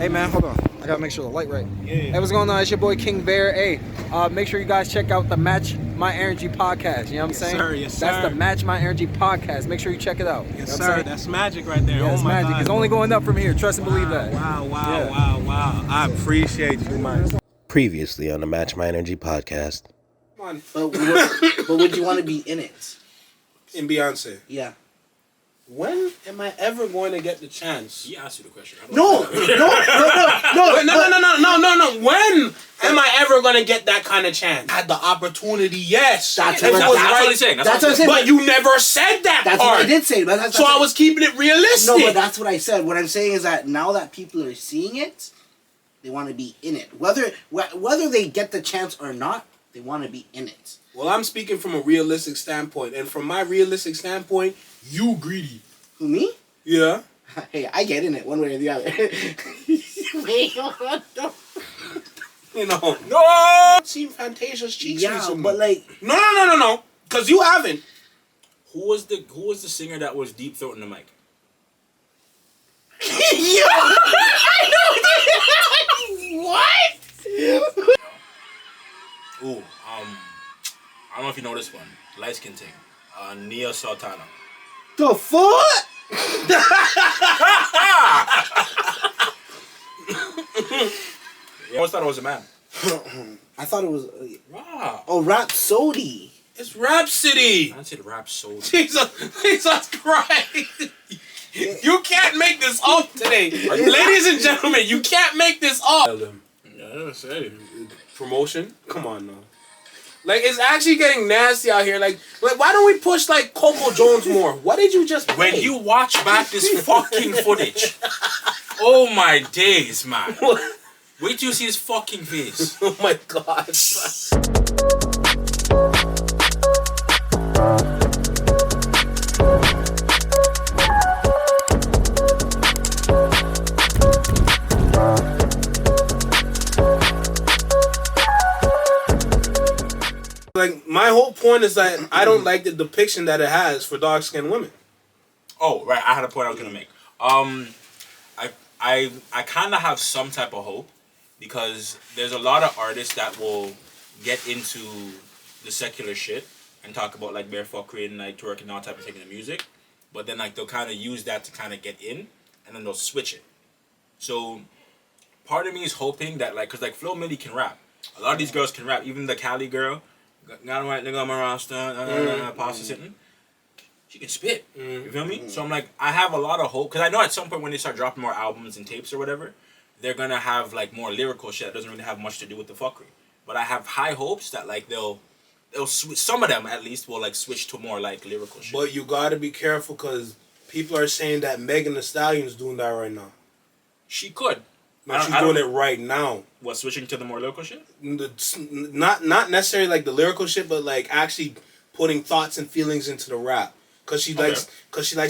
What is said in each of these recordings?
Hey man, hold on. I gotta make sure the light right. Yeah. Hey, what's going on? It's your boy King Bear. Hey, make sure you guys check out the Match My Energy podcast. You know what I'm saying? Sir, yes, That's sir. the Match My Energy podcast. Make sure you check it out. Yes, you know what I'm sir. saying? That's magic right there. Yeah, oh it's my magic. God. It's only going up from here. Trust and believe that. Wow. Yeah. Wow. I appreciate you, man. Previously on the Match My Energy podcast. Come on. But would you want to be in it? In Beyonce. Yeah. When am I ever going to get the chance? He asked you the question. No. Wait, no. When am I ever going to get that kind of chance? I had the opportunity, yes. That's If what it I'm was That's right, what he's saying. That's what I'm saying. But you never said that That's part. what I did say. But that's So I was keeping it realistic. No, but that's what I said. What I'm saying is that now that people are seeing it, they want to be in it. Whether they get the chance or not, they want to be in it. Well, I'm speaking from a realistic standpoint. And from my realistic standpoint, you greedy. Who, me? Yeah. Hey, I get in it one way or the other. Wait, no. You know. No! Seen Fantasia's cheeks Yeah, recently. but like... No. Because you haven't. Who was the singer that was deep throating the mic? Yo! What? Ooh, I don't know if you know this one. Light skin thing. Nia Sultana. The fuck? I always thought it was a man. I thought it was... Wow. Oh, Rhapsody. It's Rhapsody. I said rap soul. Jesus Christ. You can't make this up today. Ladies and gentlemen, you can't make this up. Yeah, say. Promotion? Come on now. Like, it's actually getting nasty out here. Like, why don't we push, like, Coco Jones more? What did you just play? When you watch back this fucking footage, oh my days, man. Wait till you see his fucking face. Oh my God. Like, my whole point is that I don't like the depiction that it has for dark-skinned women. Oh, right. I had a point I was gonna make. I kind of have some type of hope because there's a lot of artists that will get into the secular shit and talk about like bare fuckery and like twerking and all type of thing in the music, but then like they'll kind of use that to kind of get in and then they'll switch it. So part of me is hoping that like, cause like Flo Milli can rap. A lot of these girls can rap. Even the Cali girl, got a white nigga on my roster, pasta sitting. She can spit. You feel me? So I'm like, I have a lot of hope because I know at some point when they start dropping more albums and tapes or whatever, they're gonna have like more lyrical shit that doesn't really have much to do with the fuckery. But I have high hopes that like they'll switch. Some of them at least will like switch to more like lyrical shit. But you gotta be careful because people are saying that Megan Thee Stallion's doing that right now. She could. But she's doing it right now. What, switching to the more lyrical shit? Not necessarily like the lyrical shit, but like actually putting thoughts and feelings into the rap. Cause she likes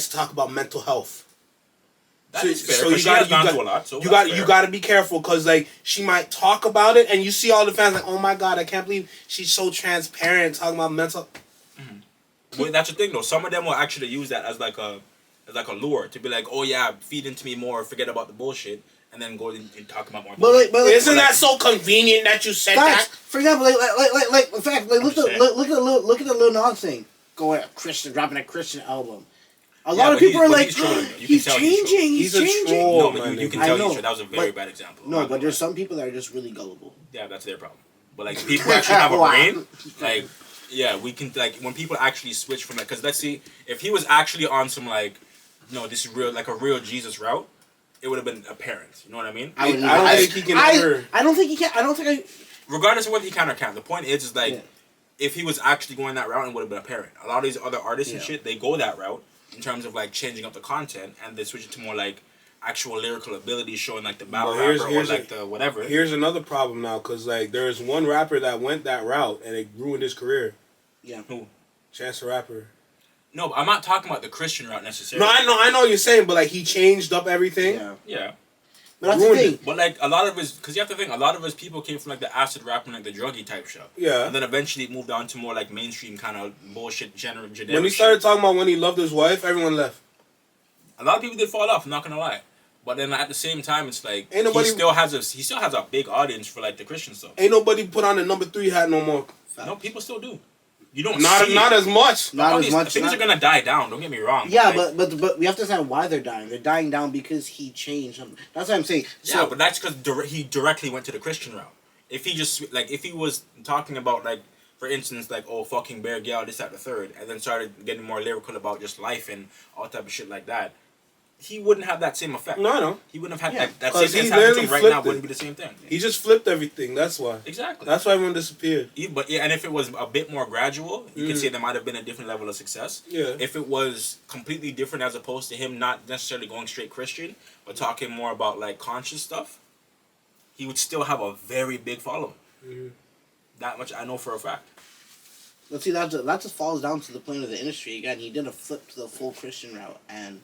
to talk about mental health. That is fair. So you got to be careful because like she might talk about it and you see all the fans like, oh my God, I can't believe she's so transparent talking about mental. Well, that's the thing though. Some of them will actually use that as like a lure to be like, oh yeah, feed into me more, forget about the bullshit, and then go and talk about more. But isn't that so convenient that you said that? For example, like in fact, like look at the Lil Nas thing. Going dropping a Christian album. A lot of people are like, he's changing. He's a troll. No, but you can tell he's trolling. That was a very bad example. No, but there's some people that are just really gullible. Yeah, that's their problem. But like people who actually have a brain, like yeah, we can like when people actually switch from like, because let's see if he was actually on some like, no, this is real, like a real Jesus route, it would have been apparent. You know what I mean? I don't think he can. I don't think he can. I don't think regardless of whether he can or can't, the point is like. Yeah. If he was actually going that route, it would have been apparent. A lot of these other artists and shit, they go that route in terms of like changing up the content and they switch it to more like actual lyrical ability, showing like the battle rapper or like the whatever. Here's another problem now, cause like there's one rapper that went that route and it ruined his career. Yeah. Who? Chance the Rapper. No, but I'm not talking about the Christian route necessarily. No, I know what you're saying, but like he changed up everything. Yeah. But that's the thing. But like a lot of his, because you have to think, a lot of his people came from like the acid rap and like the druggy type stuff. Yeah. And then eventually it moved on to more like mainstream kind of bullshit generic. When he started talking about when he loved his wife, everyone left. A lot of people did fall off. I'm not gonna lie. But then at the same time, it's like Ain't nobody- he still has a big audience for like the Christian stuff. Ain't nobody put on the number 3 hat no more. No, people still do. You don't Not see as much. Not all as these much. things are gonna die down. Don't get me wrong. Yeah, Like, but we have to understand why they're dying. They're dying down because he changed them. That's what I'm saying. yeah, but that's because he directly went to the Christian route. If he just like if he was talking about like for instance like oh fucking bear gal this that the third and then started getting more lyrical about just life and all type of shit like that, he wouldn't have that same effect. No. He wouldn't have had Yeah, that same 'cause thing he that's happening to literally him right flipped now. it. Wouldn't be the same thing. He just flipped everything. That's why. Exactly. That's why everyone disappeared. But yeah, and if it was a bit more gradual, you can say there might have been a different level of success. Yeah. If it was completely different as opposed to him not necessarily going straight Christian, but talking more about like conscious stuff, he would still have a very big following. That much I know for a fact. Let's see, that just falls down to the plane of the industry again. He did a flip to the full Christian route and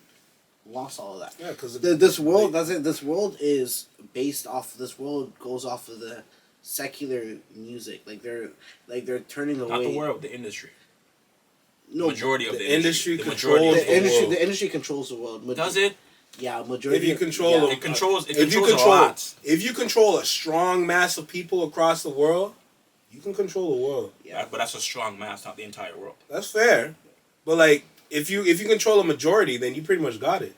lost all of that. Yeah, because This world doesn't. This world is based off. This world goes off of the secular music. Like they're turning away. Not the world, the industry. No, Majority of the the industry. industry The majority controls of the the industry. world. The industry controls the world. Does it? Yeah, majority. If you control yeah. them- It controls. It if you controls a control, lot. if you control a strong mass of people across the world, you can control the world. Yeah, but that's a strong mass, not the entire world. That's fair. But like, if you control a majority, then you pretty much got it.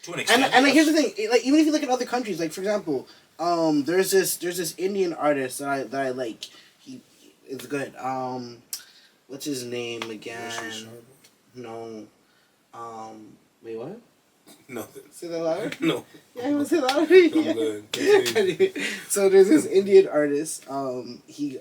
To an extent. And like here's the thing, like even if you look at other countries, like for example, there's this Indian artist that I like. He is good. What's his name again? No. Wait, what? Nothing. Say that louder? No. Yeah, you want to say that louder? I'm good. Continue. So there's this Indian artist. He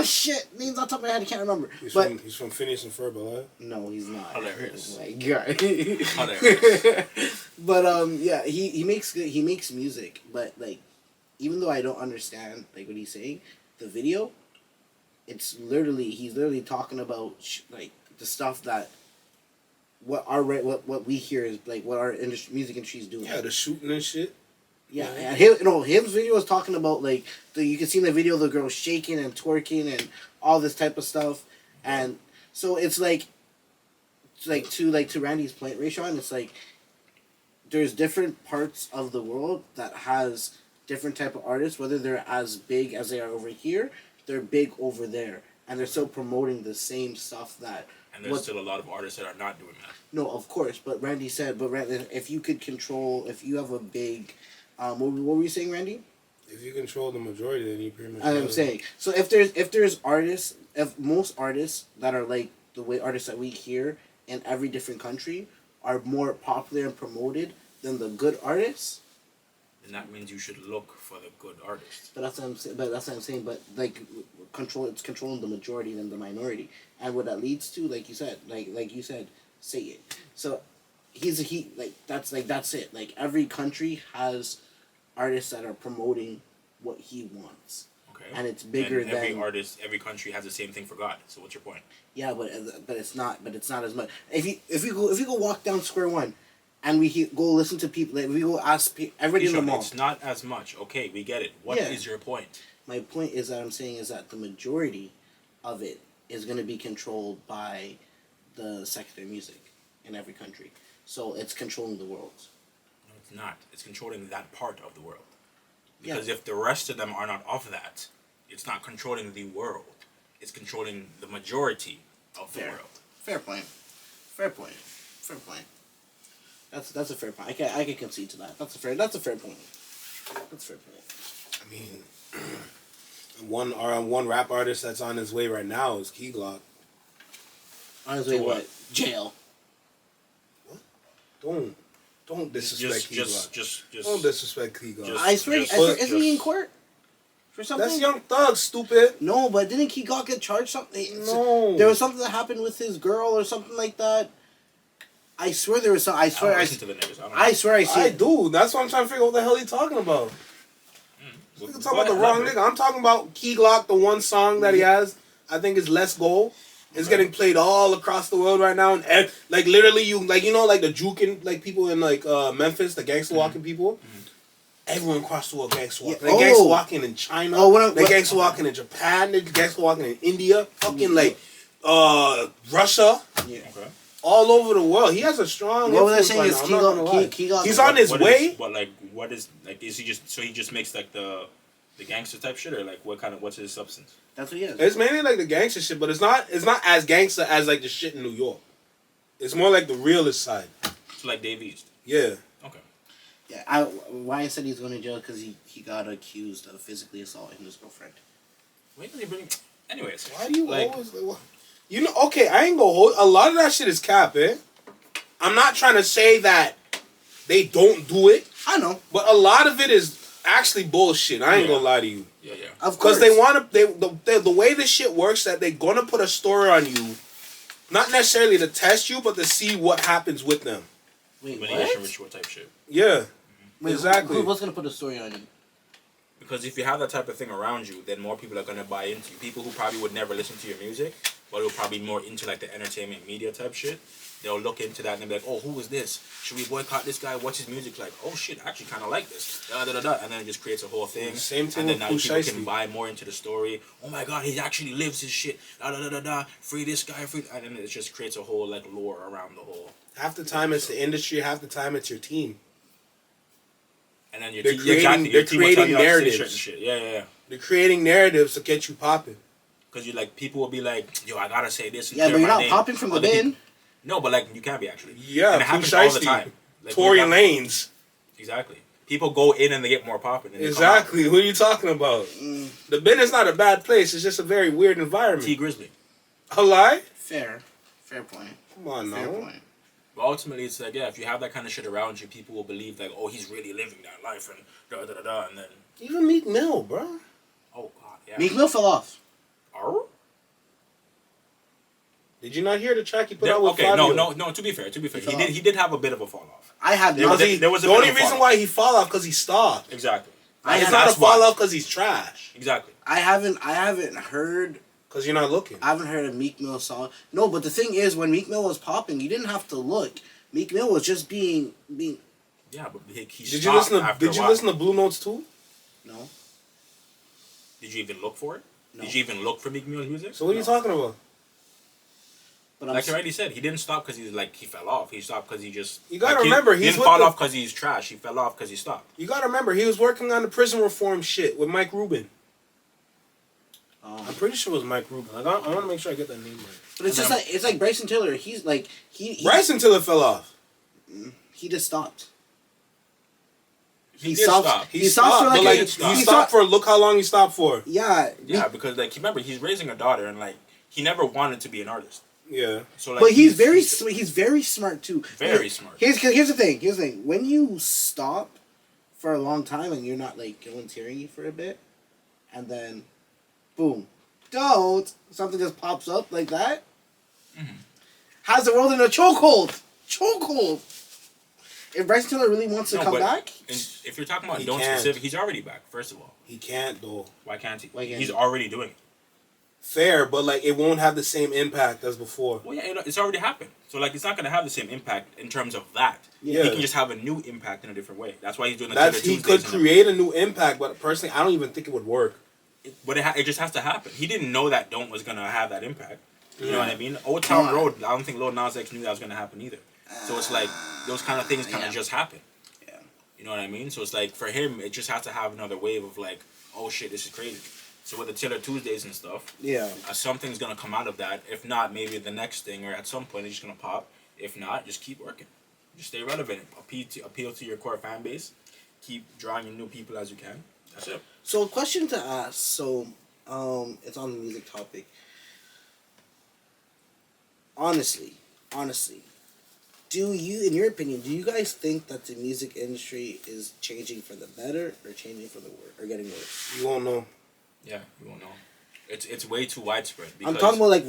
shit, names on top of my head, I can't remember. He's But from Phineas and Ferb, right? no, he's not. Hilarious. Oh my god. Hilarious. But yeah, he makes music, but like even though I don't understand like what he's saying, the video, he's literally talking about like the stuff that what we hear is like what our music industry is doing. Yeah, the shooting and shit. Yeah, and his video is talking about like you can see in the video the girl shaking and twerking and all this type of stuff, and so it's like to Randy's point, Rayshawn, it's like there's different parts of the world that has different type of artists, whether they're as big as they are over here, they're big over there, and they're still promoting the same stuff that. And there's still a lot of artists that are not doing that. No, of course, but Randy said, if you could control, if you have a big. What were you saying, Randy? If you control the majority, then you pretty much. I'm saying. So if there's artists, if most artists that are like the way artists that we hear in every different country are more popular and promoted than the good artists, then that means you should look for the good artists. But that's what I'm saying. But like it's controlling the majority than the minority, and what that leads to, like you said, say it. So that's it. Like every country has artists that are promoting what he wants. Okay. And it's bigger and every than artist, every country has the same thing for God. So what's your point? Yeah, but it's not as much. If you go walk down Square One, and we go listen to people, like we go ask everybody in the mall. It's not as much. Okay, we get it. What is your point? My point is that I'm saying is that the majority of it is going to be controlled by the secular music in every country. So it's controlling the world. No, it's not. It's controlling that part of the world. Because if the rest of them are not of that, it's not controlling the world. It's controlling the majority of the world. Fair point. That's a fair point. I can concede to that. That's a fair point. I mean, one rap artist that's on his way right now is Key Glock. On his way what? Jail. Don't disrespect Key Glock. Just Don't disrespect Key Glock. I swear, isn't he in court for something? That's Young Thug, stupid. No, but didn't Key Glock get charged something? No. There was something that happened with his girl or something like that. I swear there was some. I swear I see I it. do. That's what I'm trying to figure out what the hell he's talking about. You can talk about the wrong nigga. I'm talking about Key Glock, the one song that he has. I think is Let's Go. It's getting played all across the world right now, and like literally, like the juking like people in like Memphis, the gangster walking people. Everyone across the world gangster walking. Yeah. They're gangster walking in China. They're gangster walking in Japan. They're gangster walking in India. Fucking like Russia. Yeah. Okay. all over the world. He has a strong What was I influence saying right is now, I'm not gonna lie. He's on his way. But like, what is like? Is he just so he just makes like the gangster type shit, or like what's his substance? That's what he is. It's mainly like the gangster shit, but it's not as gangster as like the shit in New York. It's more like the realist side. So like Dave East. Yeah. Okay. Yeah, Ryan said he's going to jail because he got accused of physically assaulting his girlfriend. Why did he bring? Anyways, Why do you like, always like what? You know? Okay, I ain't gonna hold. A lot of that shit is cap, eh? I'm not trying to say that they don't do it. I know, but a lot of it is actually bullshit. I ain't gonna lie to you. Yeah. Of course. Because they want to. The way this shit works, that they're gonna put a story on you, not necessarily to test you, but to see what happens with them. Wait, humiliation what? ritual type shit. Yeah. Wait, Exactly. What's going to put a story on you? Because if you have that type of thing around you, then more people are gonna buy into you. People who probably would never listen to your music, but who probably more into like the entertainment media type shit. They'll look into that and they'll be like, oh, who is this? Should we boycott this guy? What's his music like? Oh shit, I actually kind of like this. Da, da, da, da. And then it just creates a whole thing. Same thing and then with now people Kprizy. can buy more into the story. Oh my god, he actually lives his shit. Da, da, da, da, da. Free this guy, free. And then it just creates a whole like lore around the whole. Half the time it's the industry, half the time it's your team. And then They're creating narratives. Shit. Yeah. They're creating narratives to get you popping. Because you like people will be like, yo, I gotta say this. And Yeah, clear but you're my not name. popping from the Other bin. people- No, but like you can be actually. Yeah, and it happens all the time. Like, Tory Lanez. Exactly. People go in and they get more popping. Exactly. Who are you talking about? The bin is not a bad place. It's just a very weird environment. T Grizzly. A lie? Fair point. Come on, Fair no. point. But ultimately, it's like, yeah, if you have that kind of shit around you, people will believe like, oh, he's really living that life and da da da da, and then Even Meek Mill, bro. oh god, yeah. Meek Mill fell off. Arr? Did you not hear the track he put out with Okay, Fabio? no. To be fair, He fell he did have a bit of a fall off. I have There not. was- there was a the bit only of a reason fall why he fall off because he stopped. Exactly. It's not a fall off because he's trash. Exactly. I haven't heard. Because you're not looking. I haven't heard a Meek Mill song. No, but the thing is, when Meek Mill was popping, you didn't have to look. Meek Mill was just being. Yeah, but he Did you listen to after a while. listen to Blue Notes too? No. Did you even look for it? No. Did you even look for Meek Mill's music? So what are you talking about? But Like I already said, he didn't stop because he fell off. He stopped because he just. You gotta like, remember, he he's didn't with fall the- off because he's trash. He fell off because he stopped. You gotta remember, he was working on the prison reform shit with Mike Rubin. I'm pretty sure it was Mike Rubin. Like, I want to make sure I get that name right. But it's just like it's like Bryson Tiller. He's like he Bryson Tiller fell off. he just stopped. He did stop. He He stopped stopped, for but like like a- he he stopped for look how long he stopped for. Yeah. Yeah, because like remember he's raising a daughter and like he never wanted to be an artist. Yeah. So like, But he's very smart too. very smart. Here's the thing. When you stop for a long time and you're not like volunteering for a bit, and then, boom, something just pops up like that. Mm-hmm. Has the world in a chokehold. Chokehold. If Bryson Tiller really wants to come but back, if you're talking about He don't can't. specific, he's already back. First of all, He can't though. why can't he? Why can't He's he? already doing it. Fair, but like it won't have the same impact as before. Well, yeah, it's already happened. So like, it's not gonna have the same impact in terms of that. Yeah. He can just have a new impact in a different way. That's why he's doing the That's Taylor he could Tuesdays and create a new impact, but personally, I don't even think it would work. but it just has to happen. He didn't know that Don't was gonna have that impact. You know what I mean? Old Town Yeah. Road, I don't think Lil Nas X knew that was gonna happen either. So it's like those kind of things kind of just happen. Yeah. You know what I mean? So it's like for him, it just has to have another wave of like, oh shit, this is crazy. So with the Taylor Tuesdays and stuff, yeah. something's gonna come out of that. If not, maybe the next thing, or at some point it's just gonna pop. If not, just keep working. Just stay relevant. Appeal to your core fan base. Keep drawing in new people as you can. That's it. So a question to ask. So, it's on the music topic. Honestly, do you, in your opinion, do you guys think that the music industry is changing for the better or changing for the worse or getting worse? You won't know. Yeah, you won't know. It's way too widespread. I'm talking about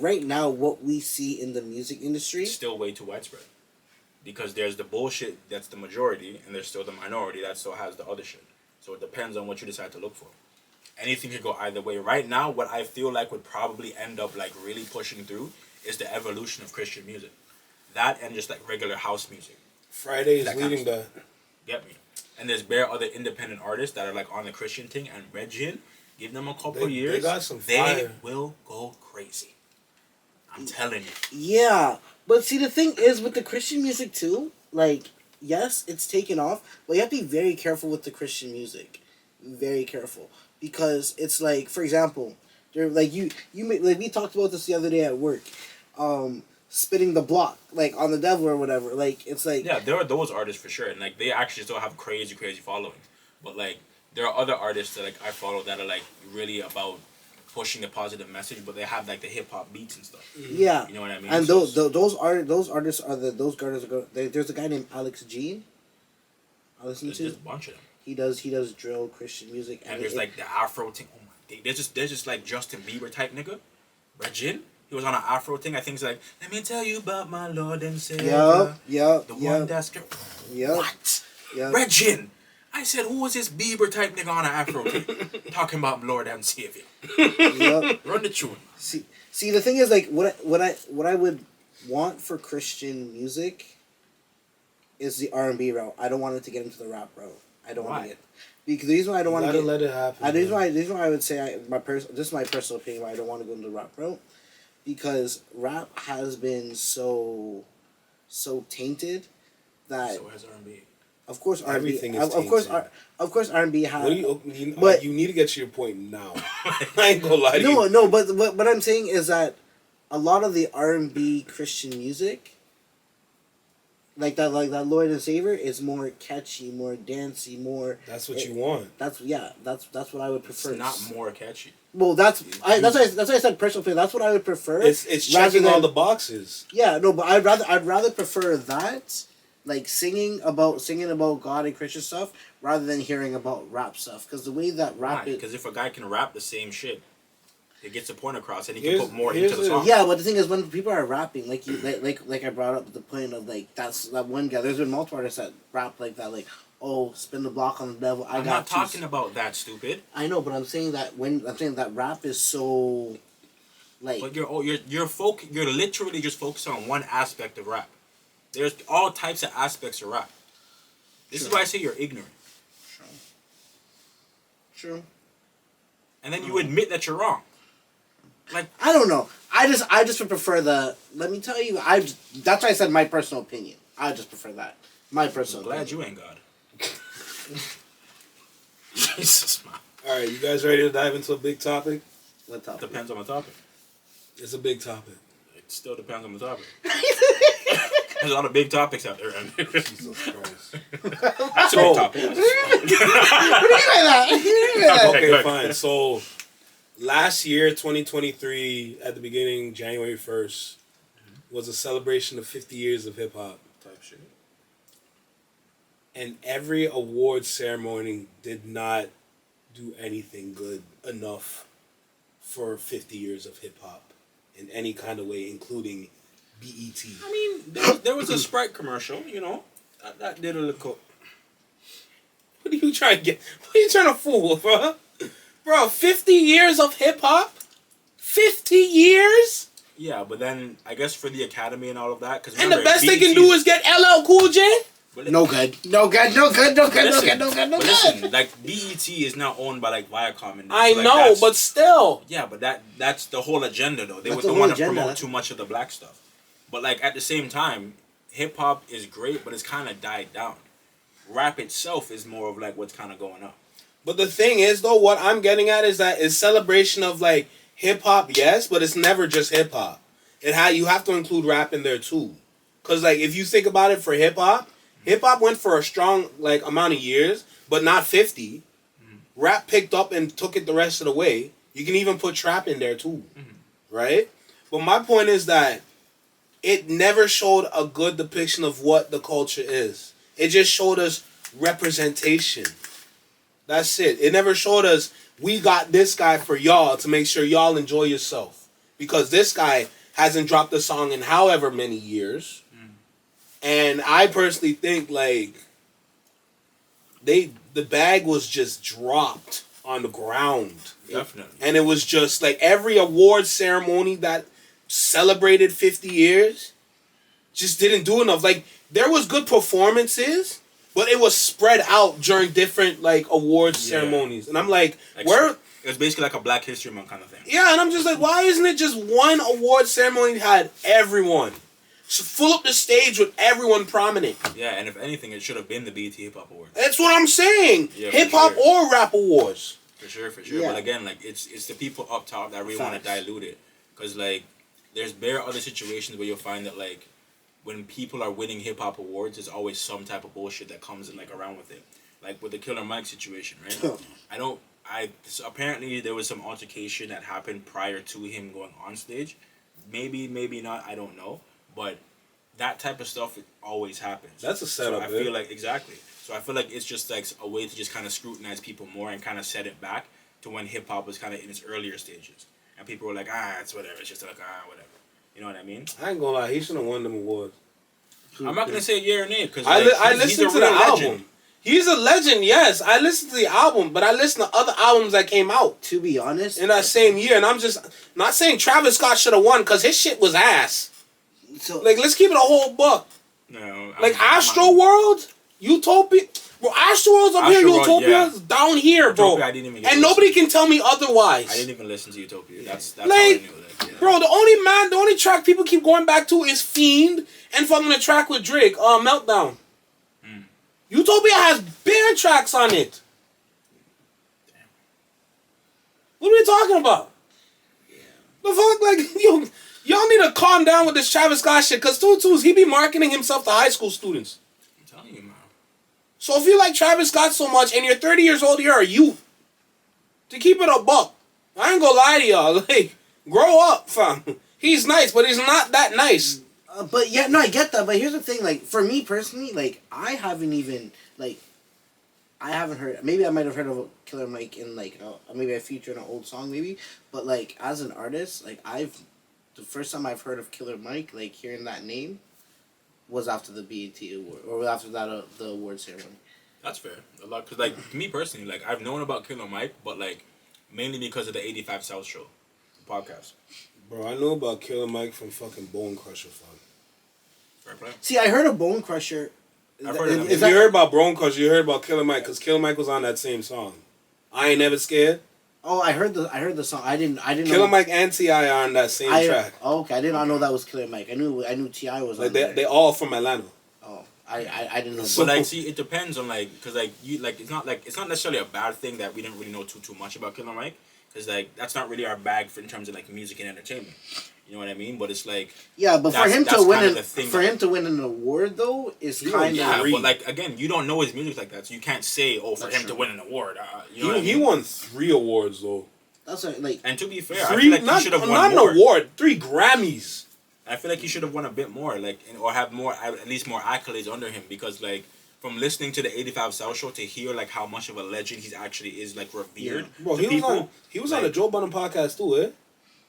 right now what we see in the music industry. It's still way too widespread. Because there's the bullshit that's the majority, and there's still the minority that still has the other shit. So it depends on what you decide to look for. Anything could go either way. Right now, what I feel like would probably end up like really pushing through is the evolution of Christian music. That and just like regular house music. Friday is That kind of leading that. Get me? And there's bare other independent artists that are like on the Christian thing, and Regin, give them a couple years, They got some they fire. will go crazy. I'm telling you. Yeah, But see, the thing is with the Christian music too, like, yes, it's taken off, but you have to be very careful with the Christian music. Very careful. Because it's like, for example, there like like we talked about this the other day at work. Spitting the block, like on the devil or whatever. Like, it's like, yeah, there are those artists for sure, and like they actually still have crazy followings. But like there are other artists that like I follow that are like really about pushing a positive message, but they have like the hip hop beats and stuff. yeah, you know what I mean. and So those artists are those guys are go. There's a guy named Alex Jean. I listen there's to. just a bunch of them. He does drill Christian music, And there's like the Afro thing. Oh my, there's just like Justin Bieber type nigga, Regin. He was on an Afro thing. I think it's like, let me tell you about my Lord and Savior. Yep. The one that's what? Yep. Regin. I said, who was this Bieber type nigga on an Afro thing talking about Lord and Savior? Yep. Run the tune. See, the thing is, like, what I would want for Christian music is the R&B route. I don't want it to get into the rap route. I don't want to get. Because the reason why I don't want to get. Let it happen. The reason why I would say this is my personal opinion why I don't want to go into the rap route, because rap has been so tainted that. So has R&B. Of course, R&B. Everything is Of course, R&B has. What do you but you need to get to your point now. I ain't gonna lie to you. No, but what I'm saying is that a lot of the R&B Christian music, like that Lord and Savior, is more catchy, more dancey, more. That's what you want. That's what I would prefer. It's not more catchy. Well, that's why I said personal opinion. That's what I would prefer. It's checking all the boxes. Yeah, no, but I'd rather prefer that, like singing about God and Christian stuff, rather than hearing about rap stuff. Because the way that rap is. Because if a guy can rap the same shit, it gets the point across, and he can put more into the song. Yeah, but the thing is, when people are rapping, like I brought up the point of like that one guy. There's been multiple artists that rap like that, like, oh, spin the block on the devil. I'm not talking about that, stupid. I know, but I'm saying that rap is so, like. But you're literally just focused on one aspect of rap. There's all types of aspects of rap. This is why I say you're ignorant. True. And then you admit that you're wrong. Like, I don't know. I just would prefer the. Let me tell you, that's why I said my personal opinion. I just prefer that. My personal. I'm glad opinion. you ain't God. Jesus, man. All right, you guys ready to dive into a big topic? What topic? Depends on the topic. It's a big topic. It still depends on the topic. There's a lot of big topics out there. Jesus Christ. That's a big topic. What do you mean by that? Okay, fine. So, last year, 2023, at the beginning, January 1st, was a celebration of 50 years of hip-hop. Type shit. And every award ceremony did not do anything good enough for 50 years of hip-hop in any kind of way, including BET. I mean, there was a Sprite commercial, you know. That did a little... What are you trying to get? What are you trying to fool, bro? Bro, 50 years of hip-hop? 50 years? Yeah, but then, I guess for the Academy and all of that... And the best they can do is get LL Cool J? No good. Listen, like, BET is now owned by, like, Viacom. And I so, like, know, but still. Yeah, but that's the whole agenda, though. They That's don't the want whole to agenda. promote too much of the black stuff. But, like, at the same time, hip-hop is great, but it's kind of died down. Rap itself is more of, like, what's kind of going up. But the thing is, though, what I'm getting at is that it's celebration of, like, hip-hop, yes, but it's never just hip-hop. You have to include rap in there, too. Because, like, if you think about it for hip-hop went for a strong, like, amount of years, but not 50. Rap picked up and took it the rest of the way. You can even put trap in there, too. Right? But my point is that it never showed a good depiction of what the culture is. It just showed us representation. That's it. It never showed us, we got this guy for y'all to make sure y'all enjoy yourself. Because this guy hasn't dropped a song in however many years. And I personally think, like, the bag was just dropped on the ground. Definitely. And it was just, like, every award ceremony that celebrated 50 years just didn't do enough. Like, there was good performances, but it was spread out during different, like, awards ceremonies. And I'm like where... It was basically like a Black History Month kind of thing. Yeah, and I'm just like, why isn't it just one award ceremony that had everyone? Fill up the stage with everyone prominent. Yeah, and if anything, it should have been the BET Hip Hop Awards. That's what I'm saying. Yeah, Hip hop for sure. or rap awards. For sure. Yeah. But again, like it's the people up top that really want to dilute it, because like there's bare other situations where you'll find that like when people are winning hip hop awards, there's always some type of bullshit that comes in like around with it. Like with the Killer Mike situation, right? So apparently there was some altercation that happened prior to him going on stage. Maybe not. I don't know. But that type of stuff always happens. That's a setup. So I feel like exactly. So I feel like it's just like a way to just kind of scrutinize people more and kind of set it back to when hip hop was kind of in its earlier stages, and people were like, it's whatever. It's just like whatever. You know what I mean? I ain't gonna lie, he shouldn't have won them awards. I'm not gonna say yeah or nay because I listened to the album. He's a legend, yes. I listened to the album, but I listened to other albums that came out To be honest, in that same year, and I'm just not saying Travis Scott should have won because his shit was ass. so Like, let's keep it a whole buck. No, Like Astro World, Utopia, bro. Astro World's up here, Astro World, Utopia's down here, bro. Utopia, I didn't even get And to nobody can tell me otherwise. I didn't even listen to Utopia. That's Like, how I knew that. Yeah. Bro, the only track people keep going back to is Fiend and fucking the track with Drake, Meltdown. Utopia has bare tracks on it. Damn. What are we talking about? The fuck, like, y'all need to calm down with this Travis Scott shit, because Tutu's, he be marketing himself to high school students. I'm telling you, man. So if you like Travis Scott so much and you're 30 years old, you're a youth. To keep it a buck, I ain't gonna lie to y'all. Like, grow up, fam. He's nice, but he's not that nice. but yeah, no, I get that. But here's the thing, like for me personally, like I haven't heard. Maybe I might have heard of Killer Mike in like maybe a feature in an old song, maybe. But like as an artist, like the first time I've heard of Killer Mike, like hearing that name, was after the BET award or after that the award ceremony. That's fair. A lot, because like me personally, like I've known about Killer Mike, but like mainly because of the 85 South show, podcast. Bro, I know about Killer Mike from fucking Bone Crusher, fam. Fair play. See, I heard of Bone Crusher. I've heard of him. If you heard about Bone Crusher, you heard about Killer Mike, because Killer Mike was on that same song. I Ain't Never Scared. Oh, I heard the song. I didn't Killer know. Mike and T.I. are on that same track. Oh, okay. I did not know that was Killer Mike. I knew T.I. was Like on there. they all from Atlanta. Oh, I didn't know. But like, see, it depends on like, cause like you like it's not necessarily a bad thing that we didn't really know too much about Killer Mike, cause like that's not really our bag in terms of like music and entertainment. You know what I mean? But it's like Yeah, but for him that's to win kind of the thing to win an award though is kind of yeah. But like again, you don't know his music like that, so you can't say for him to win an award. You know what I mean? He won 3 awards though. That's like. And to be fair, 3, I feel like he should have won not more. an award, 3 Grammys. I feel like he should have won a bit more, like, or have more, at least more accolades under him, because like from listening to the 85 South show to hear like how much of a legend he actually is, like revered. Yeah. Bro, to he was on the Joe Budden podcast too, eh?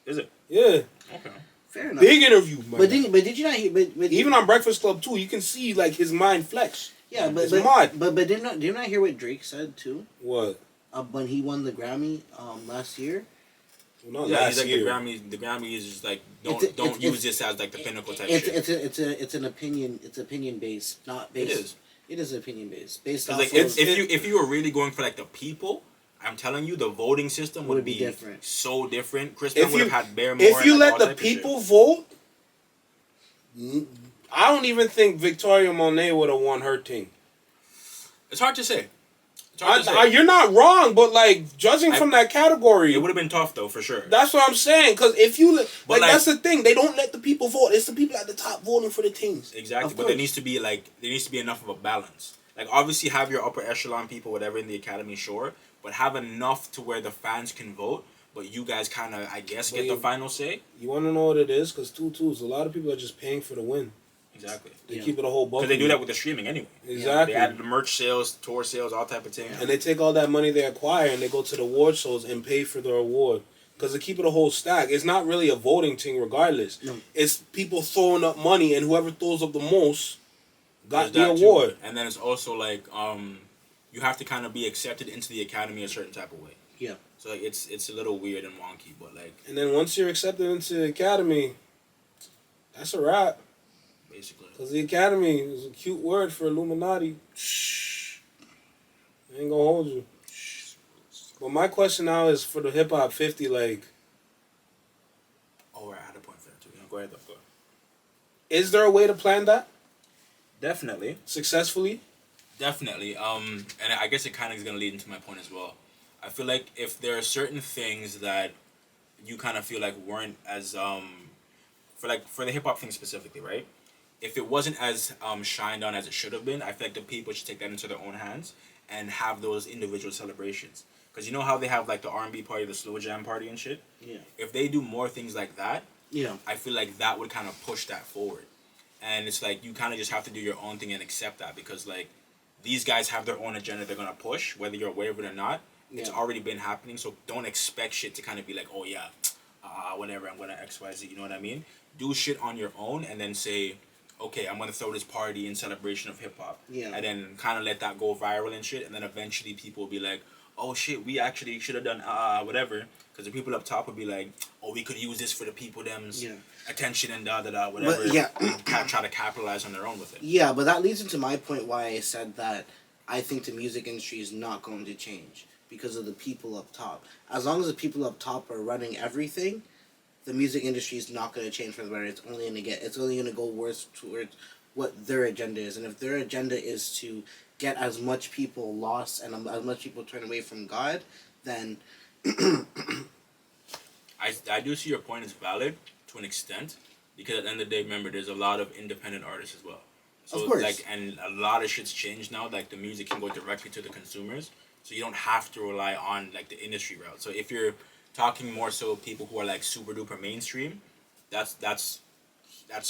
Is it? Yeah. Okay. Fair enough. Big interview, man. But did you not hear? But Even on Breakfast Club too, you can see like his mind flex. yeah, It's mad. but did you not hear what Drake said too? What? When he won the Grammy last year. Well, not Yeah, last he's like year. the Grammy is just like It's don't use this as like the pinnacle type It's shit. it's an opinion. It's opinion based, not based. It is. It is opinion based. Based off Like of, if you were really going for like the people, I'm telling you, the voting system would be different. so different. Chris Brown would have had bare more. If you and, like, let all the type of people shit. vote, I don't even think Victoria Monet would have won her thing. It's hard to say. It's hard to say. You're not wrong, but like judging from that category, It would have been tough though, for sure. that's what I'm saying. Because if you But, like, that's the thing, they don't let the people vote. It's the people at the top voting for the things. Exactly, Of but there course. needs to be enough of a balance. Like obviously have your upper echelon people, whatever in the academy, sure, but have enough to where the fans can vote. But you guys kind of, I guess, But get the you- final say. You want to know what it is? Because 2-2s, a lot of people are just paying for the win. Exactly. They keep it a whole buck. Because they do that with the streaming anyway. Exactly. They add the merch sales, tour sales, all type of thing. And they take all that money they acquire and they go to the award shows and pay for their award. Because they keep it a whole stack. It's not really a voting thing regardless. No. It's people throwing up money and whoever throws up the most got There's the that too. award. And then it's also like you have to kind of be accepted into the academy a certain type of way. Yeah. So like, it's a little weird and wonky, but like And then once you're accepted into the academy, that's a wrap. basically. Because the academy is a cute word for Illuminati. Shh. I ain't gonna hold you. But my question now is for the hip hop 50, like, Oh, we're at a point there too. Yeah, go ahead though. Go ahead. Is there a way to plan that Definitely. successfully? Definitely. And I guess it kind of is going to lead into my point as well. I feel like if there are certain things that you kind of feel like weren't as for the hip hop thing specifically, right? If it wasn't as shined on as it should have been, I feel like the people should take that into their own hands and have those individual celebrations. Because you know how they have like the R&B party, the slow jam party and shit? Yeah. If they do more things like that, Yeah. I feel like that would kind of push that forward. And it's like you kind of just have to do your own thing and accept that, because like these guys have their own agenda they're going to push, whether you're aware of it or not. It's already been happening, so don't expect shit to kind of be like, oh yeah, whatever, I'm going to XYZ, you know what I mean? Do shit on your own and then say, okay, I'm going to throw this party in celebration of hip-hop. Yeah. And then kind of let that go viral and shit, and then eventually people will be like, oh shit, we actually should have done whatever, because the people up top would be like, oh, we could use this for the people them's attention and whatever. But, yeah. Try to capitalize on their own with it. Yeah, but that leads into my point why I said that I think the music industry is not going to change because of the people up top. As long as the people up top are running everything, the music industry is not going to change for the better. It's only going to go worse towards what their agenda is. And if their agenda is to get as much people lost and as much people turned away from God, then I do see your point is valid to an extent, because at the end of the day, remember, there's a lot of independent artists as well. So of course. like, and a lot of shit's changed now. Like the music can go directly to the consumers, so you don't have to rely on like the industry route. So if you're talking more so people who are like super duper mainstream, that's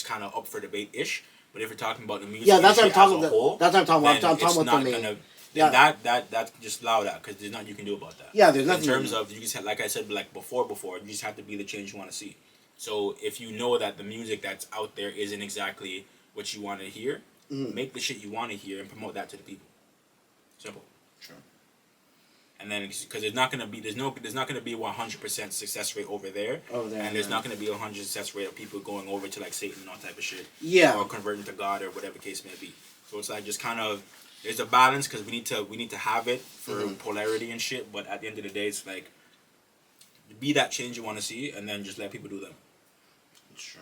kind of up for debate ish. But if you're talking about the music, that's what I'm industry talking as a about. whole, That's what I'm talking about. then I'm talking it's about not the main. gonna. Yeah. That just allow that, because there's nothing you can do about that. Yeah, there's nothing. In terms of, you just like I said, like before, you just have to be the change you want to see. So if you know that the music that's out there isn't exactly what you want to hear, make the shit you want to hear and promote that to the people. Simple. Sure. And then, because there's not gonna be 100% success rate over there, and there's not gonna be 100% success rate of people going over to like Satan and all type of shit, or converting to God or whatever case may be. So it's like just kind of, there's a balance, because we need to have it for polarity and shit. But at the end of the day, it's like, be that change you want to see, and then just let people do them. Sure.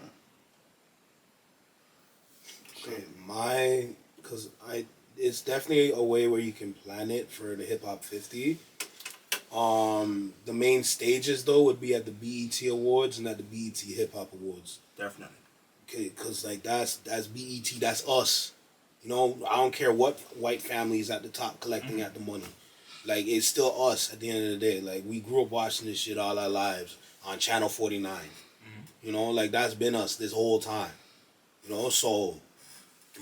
Okay, it's definitely a way where you can plan it for the Hip Hop 50. The main stages though would be at the BET Awards and at the BET Hip Hop Awards. Definitely. Okay, cause like that's BET, that's us. You know, I don't care what white family is at the top collecting at the money. Like, it's still us at the end of the day. Like, we grew up watching this shit all our lives on Channel 49. You know, like, that's been us this whole time. You know, so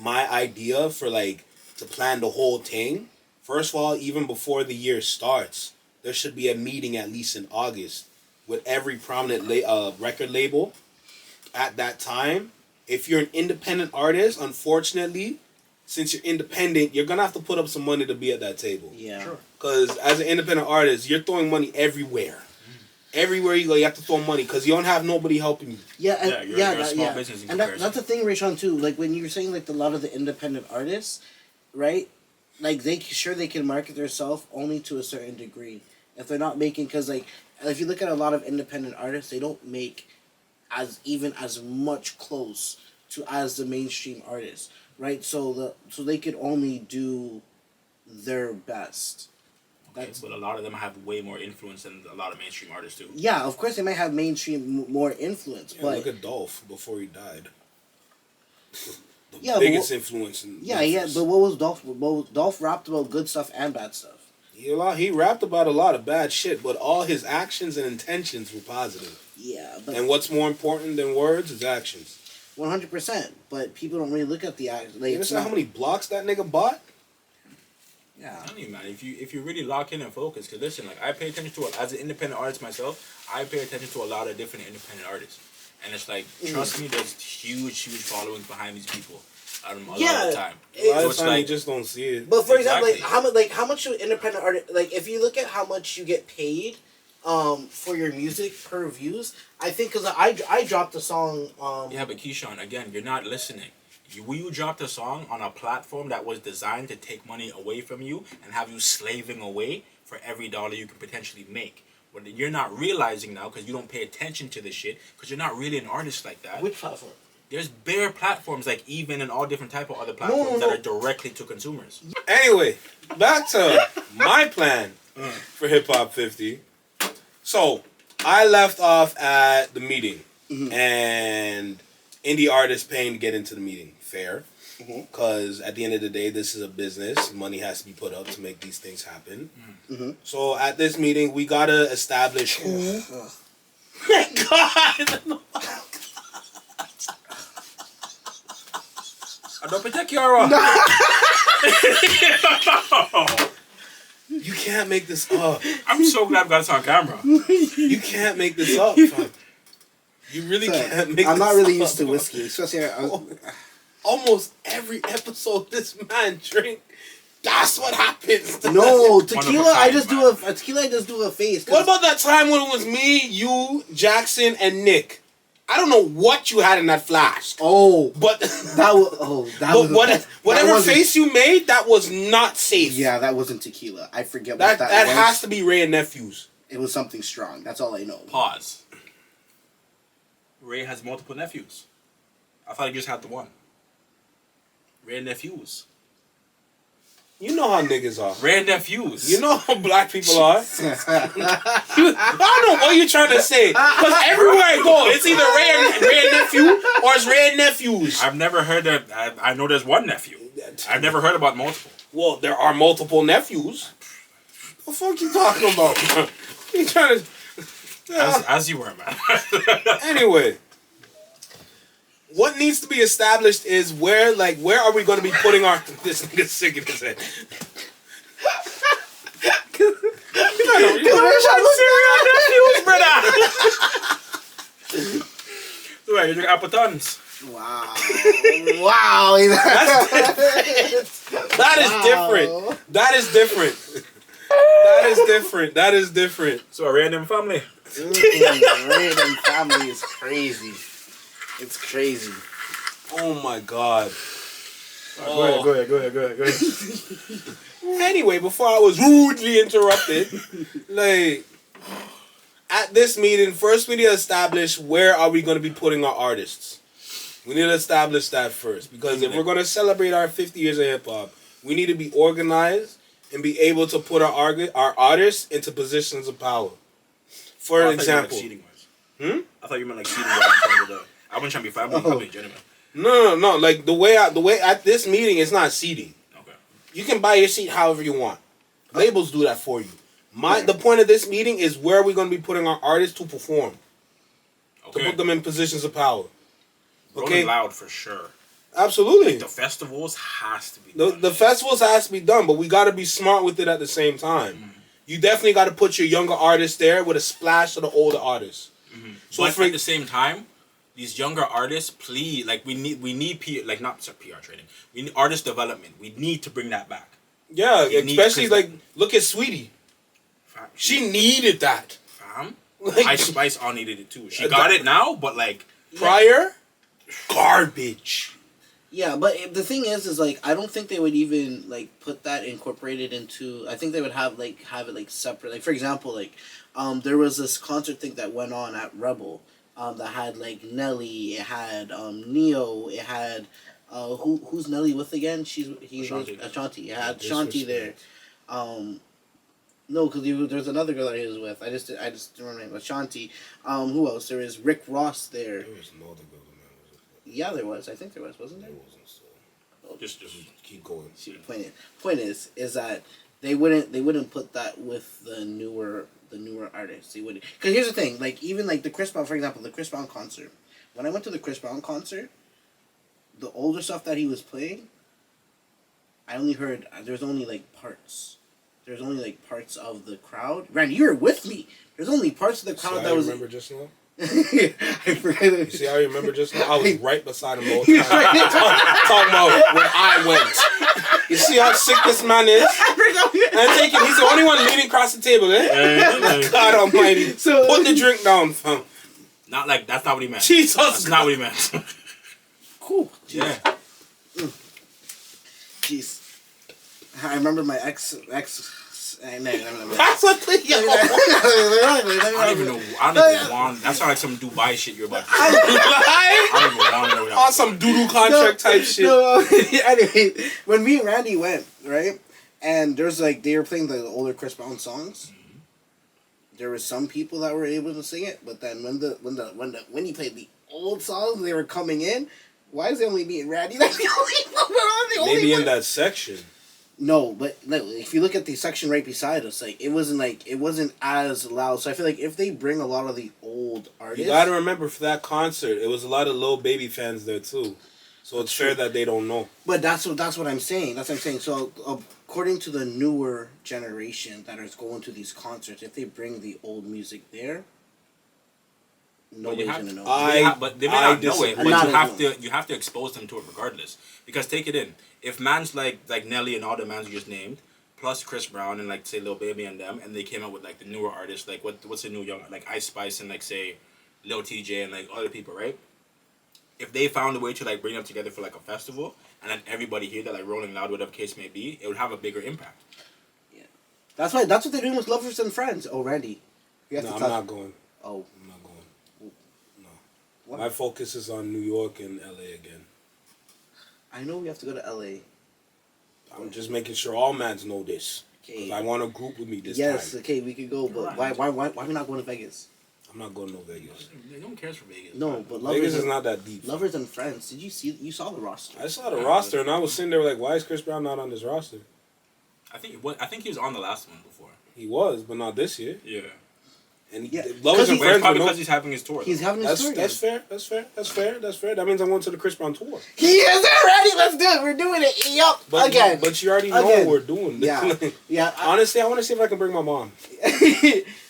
my idea for, like, to plan the whole thing, first of all, even before the year starts, there should be a meeting at least in August with every prominent record label at that time. If you're an independent artist, unfortunately, since you're independent, you're going to have to put up some money to be at that table. Yeah. Sure. Because as an independent artist, you're throwing money everywhere. Everywhere you go, you have to throw money because you don't have nobody helping you. Yeah, you're a small business in and that's the thing, Rayshon, too. Like, when you're saying, like, a lot of the independent artists, right? Like, they can market themselves only to a certain degree. If they're not making, because, like, if you look at a lot of independent artists, they don't make as much close to as the mainstream artists, right? So they could only do their best. Okay, but a lot of them have way more influence than a lot of mainstream artists too. Yeah, of course they might have mainstream more influence, Yeah, but look at Dolph before he died. Yeah, biggest influence in Memphis. but what was Dolph? Dolph rapped about good stuff and bad stuff. He rapped about a lot of bad shit, but all his actions and intentions were positive. Yeah, but And what's more important than words is actions. 100%. But people don't really look at the act. Like, You understand how many blocks that nigga bought? Yeah. I mean, man, if you really lock in and focus, because listen, like, I pay attention to, as an independent artist myself, I pay attention to a lot of different independent artists. And it's like, trust me, there's huge followings behind these people. A lot of the time. A lot So of it's time like, you just don't see it. But for example, Exactly. how much do independent artist, like, if you look at how much you get paid for your music per views, I think, because I dropped a song. Yeah, but Keyshawn, again, you're not listening. You dropped a song on a platform that was designed to take money away from you and have you slaving away for every dollar you can potentially make. What you're not realizing now, because you don't pay attention to this shit, because you're not really an artist like that. Which platform? There's bare platforms like Even and all different type of other platforms that are directly to consumers. Anyway, back to my plan for Hip Hop 50. So, I left off at the meeting, and indie artists paying to get into the meeting. Fair. Because at the end of the day, this is a business. Money has to be put up to make these things happen. So, at this meeting, we got to establish who... Thank God! I don't protect your You can't make this up. I'm so glad we got this on camera. You can't make this up, fam. You really can't make this up. I'm not really used to whiskey, especially. Almost every episode this man drink, that's what happens. No, tequila. I just do a tequila. I just do a face. What about that time when it was me, you, Jackson, and Nick? I don't know what you had in that flask. Oh, but that was. Whatever face you made, that was not safe. Yeah, that wasn't tequila. I forget that. What that was. has to be Ray and Nephews. It was something strong. That's all I know. Pause. Ray has multiple nephews. I thought he just had the one. Ray and nephews. You know how niggas are. Ray and nephews. You know how black people are. I don't know what you're trying to say. Because everywhere I go, it's either Ray and nephew or it's Ray and nephews. I've never heard that. I know there's one nephew. I've never heard about multiple. Well, there are multiple nephews. What the fuck you talking about? You trying to... As you were, man. Anyway. What needs to be established is where are we going to be putting our... This nigga's sick in his head. Wait, you drink apple tons. Wow. Wow. That is different. That is different. So a random family. Random family is crazy. It's crazy. Oh my God. Go ahead. Anyway, before I was rudely interrupted, at this meeting, first we need to establish where are we going to be putting our artists. We need to establish that first, because if we're going to celebrate our 50 years of hip hop, we need to be organized and be able to put our artists into positions of power. For example, I thought you meant like seating wise. I wasn't trying to be family. I'm being genuine. No. Like the way at this meeting, it's not seating. Okay. You can buy your seat however you want. Labels do that for you. The point of this meeting is where are we going to be putting our artists to perform, to put them in positions of power. Okay. Rolling Loud for sure. Absolutely. Like the festivals has to be done. The festivals has to be done, but we got to be smart with it at the same time. You definitely got to put your younger artists there with a splash of the older artists. So but at the same time, these younger artists, please, we need PR training. We need artist development. We need to bring that back. Yeah, especially look at Sweetie. Fam, she needed that. Fam, Ice Spice all needed it too. She got it now, but prior, garbage. Yeah, but the thing is I don't think they would even put that incorporated into. I think they would have it separate. For example, there was this concert thing that went on at Rebel. That had Nelly, it had Neo, it had who's Nelly with again? He's Ashanti. Ashanti. It had Ashanti there. No, because there's another girl that he was with. I just don't remember Ashanti. Who else? There is Rick Ross there. There was no other girl. Yeah, there was. I think there was, wasn't there? There wasn't. So. Oh, just keep going. Point is that they wouldn't put that with the newer artists. They wouldn't, because here's the thing. Even the Chris Brown, for example, the Chris Brown concert. When I went to the Chris Brown concert, the older stuff that he was playing, I only heard there's only parts. There's only parts of the crowd. Randy, you were with me. There's only parts of the crowd that was. Remember just now. I forgot. You see how you remember just now? I was right beside him the whole time. Talking about when I went. You see how sick this man is? And he's the only one leaning across the table, God almighty. So, put the drink down, fam. Not that's not what he meant. Jesus. That's not what he meant. Cool. Yeah. Jeez. I remember my ex That's what they I don't even know. I don't even want. That sounds like some Dubai shit you're about to say. I don't even want to know. On some doodoo contract type shit. No, anyway, when me and Randy went, right, and there's like they were playing the older Chris Brown songs. There were some people that were able to sing it, but then when he played the old songs, they were coming in. Why is it only me and Randy? That's the only one. Maybe in that section. No, but if you look at the section right beside us, like it wasn't as loud. So I feel like if they bring a lot of the old artists, You gotta remember for that concert, it was a lot of Lil Baby fans there too. So it's fair that they don't know. But that's what I'm saying. That's what I'm saying. So according to the newer generation that is going to these concerts, if they bring the old music there, nobody's gonna know. But they may not know it. But you have to expose them to it regardless. Because take it in. If man's like Nelly and all the mans you just named, plus Chris Brown and like say Lil Baby and them, and they came out with like the newer artists, like what's the new young like Ice Spice and like say Lil TJ and like other people, right? If they found a way to like bring them together for like a festival and then everybody hear that like Rolling Loud, whatever case may be, it would have a bigger impact. Yeah, that's what they're doing with Lovers and Friends. Oh, Randy, I'm not going. Oh, I'm not going. No. What? My focus is on New York and LA again. I know we have to go to LA. I'm just making sure all mans know this. Okay. 'Cause I want a group with me this time. Yes, okay, we could go, but why we not going to Vegas? I'm not going to Vegas. No one cares for Vegas. No, but Vegas is not that deep. Lovers and Friends. Did you saw the roster? I saw the roster and I was sitting there like, why is Chris Brown not on this roster? I think he was on the last one before. He was, but not this year. Yeah. And Yeah, Lovers and Friends Probably were because he's having his tour. He's having his tour. That's fair. That means I'm going to the Chris Brown tour. He is already. Let's do it. We're doing it. Yup. Again. But you already know Again. what we're doing. Yeah. Yeah. Honestly, I want to see if I can bring my mom.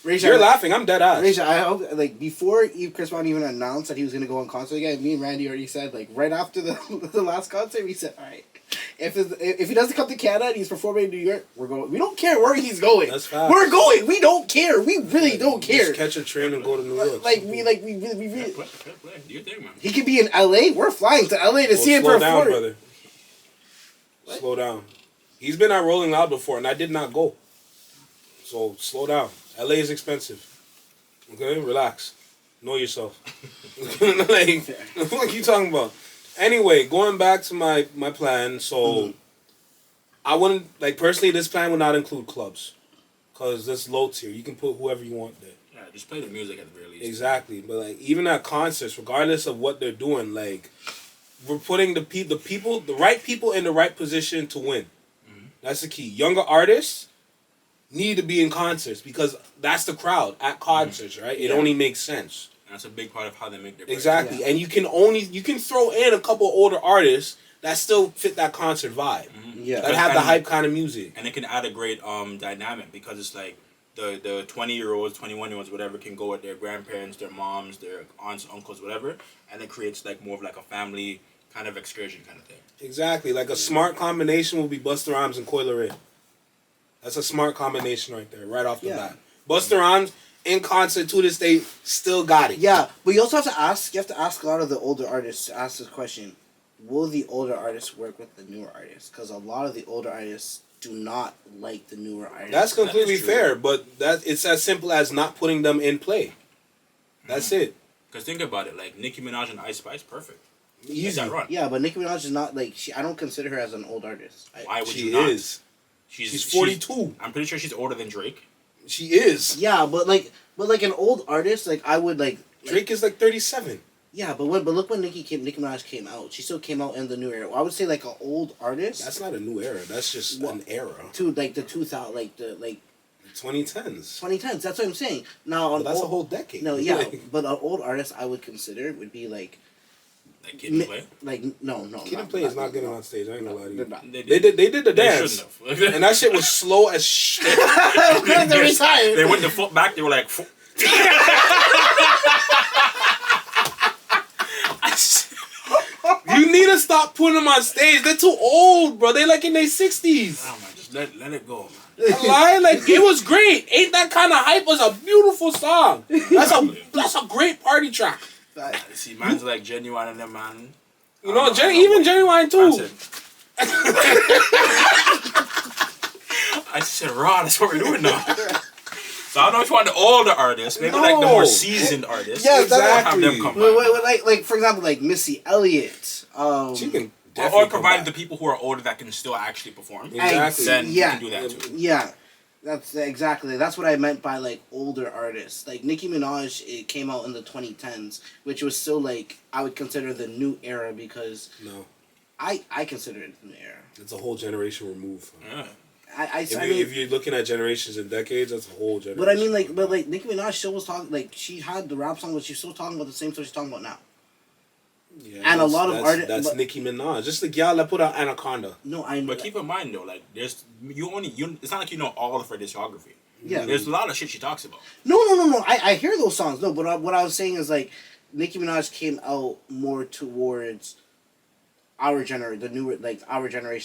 Rachel, You're laughing. I'm dead ass. Rachel, I hope like before Chris Brown even announced that he was gonna go on concert again. Me and Randy already said like right after the last concert, we said, all right, if he doesn't come to Canada and he's performing in New York, we're going. We don't care where he's going. That's fine. We're going. We don't care. We really don't care. Just catch a train and go to New York. We really. Play. Do your thing, man. He could be in LA. We're flying to LA to see him slow perform. down, brother. What? Slow down. He's been at Rolling Loud before, and I did not go. So slow down. LA is expensive. Okay, relax. Know yourself. Like, what are you talking about? Anyway, going back to my plan. So, I wouldn't like personally. This plan would not include clubs, cause that's low tier. You can put whoever you want there. Yeah, just play the music at the very least. Exactly, but like even at concerts, regardless of what they're doing, like we're putting the right people in the right position to win. Mm-hmm. That's the key. Younger artists need to be in concerts because that's the crowd at concerts, right? It only makes sense. And that's a big part of how they make their bread. Exactly, Yeah. and you can throw in a couple older artists that still fit that concert vibe. Mm-hmm. Yeah. That have the hype kind of music. And it can add a great dynamic because it's like the 20-year-olds, 21-year-olds, whatever, can go with their grandparents, their moms, their aunts, uncles, whatever, and it creates like more of like a family kind of excursion kind of thing. Exactly, like a smart combination would be Busta Rhymes and Coi Leray. That's a smart combination right there, right off the bat. Busta Rhymes in concert to this day still got it. Yeah, but you also have to ask. You have to ask a lot of the older artists to ask this question: will the older artists work with the newer artists? Because a lot of the older artists do not like the newer artists. That's completely That is true. fair, but it's as simple as not putting them in play. That's it. Because think about it, like Nicki Minaj and Ice Spice, perfect. Easy. That run. Yeah, but Nicki Minaj is not like I don't consider her as an old artist. Why would She you not? is. She's 42. I'm pretty sure she's older than Drake. She is. Yeah, but like an old artist, like I would like. Drake is like 37. Yeah, but look when Nicki Minaj came out. She still came out in the new era. I would say like an old artist. That's not a new era. That's just an era. To like the 2000, like the 2010s. 2010s. That's what I'm saying. Now Well, that's a whole decade. No, yeah, but an old artist I would consider would be like Kid and Play. like no. Kid and Play is not getting on stage. I ain't gonna lie to you. They They did the They dance, shouldn't have. and that shit was slow as shit. They're retired. They went the foot back. They were like. You need to stop putting them on stage. They're too old, bro. They like in their 60s. Oh man, just let it go. Lie, like it was great. Ain't That Kind of Hype was a beautiful song. That's a great party track. See, man's like Genuine and them, man. You know, even Genuine too. That's it. I said raw. That's what we're doing now. So I don't know if you want the older artists, maybe like the more seasoned artists. Yes, exactly. Have them come by. Like for example, like Missy Elliott. She can or provided the people who are older that can still actually perform. Exactly. Then you can do that too. Yeah. That's what I meant by like older artists. Like Nicki Minaj, it came out in the 2010s, which was still like I would consider the new era because I consider it the new era. It's a whole generation removed. Yeah. If you're looking at generations and decades, that's a whole generation. But I mean, like Nicki Minaj still was talking, like she had the rap song, but she's still talking about the same stuff she's talking about now. Yeah, and a lot of artists. That's Nicki Minaj, just the gal that put out Anaconda. No, I know. But keep in mind though, like it's not like you know all of her discography. Yeah, there's a lot of shit she talks about. No. I hear those songs. No, but what I was saying is like Nicki Minaj came out more towards our generation,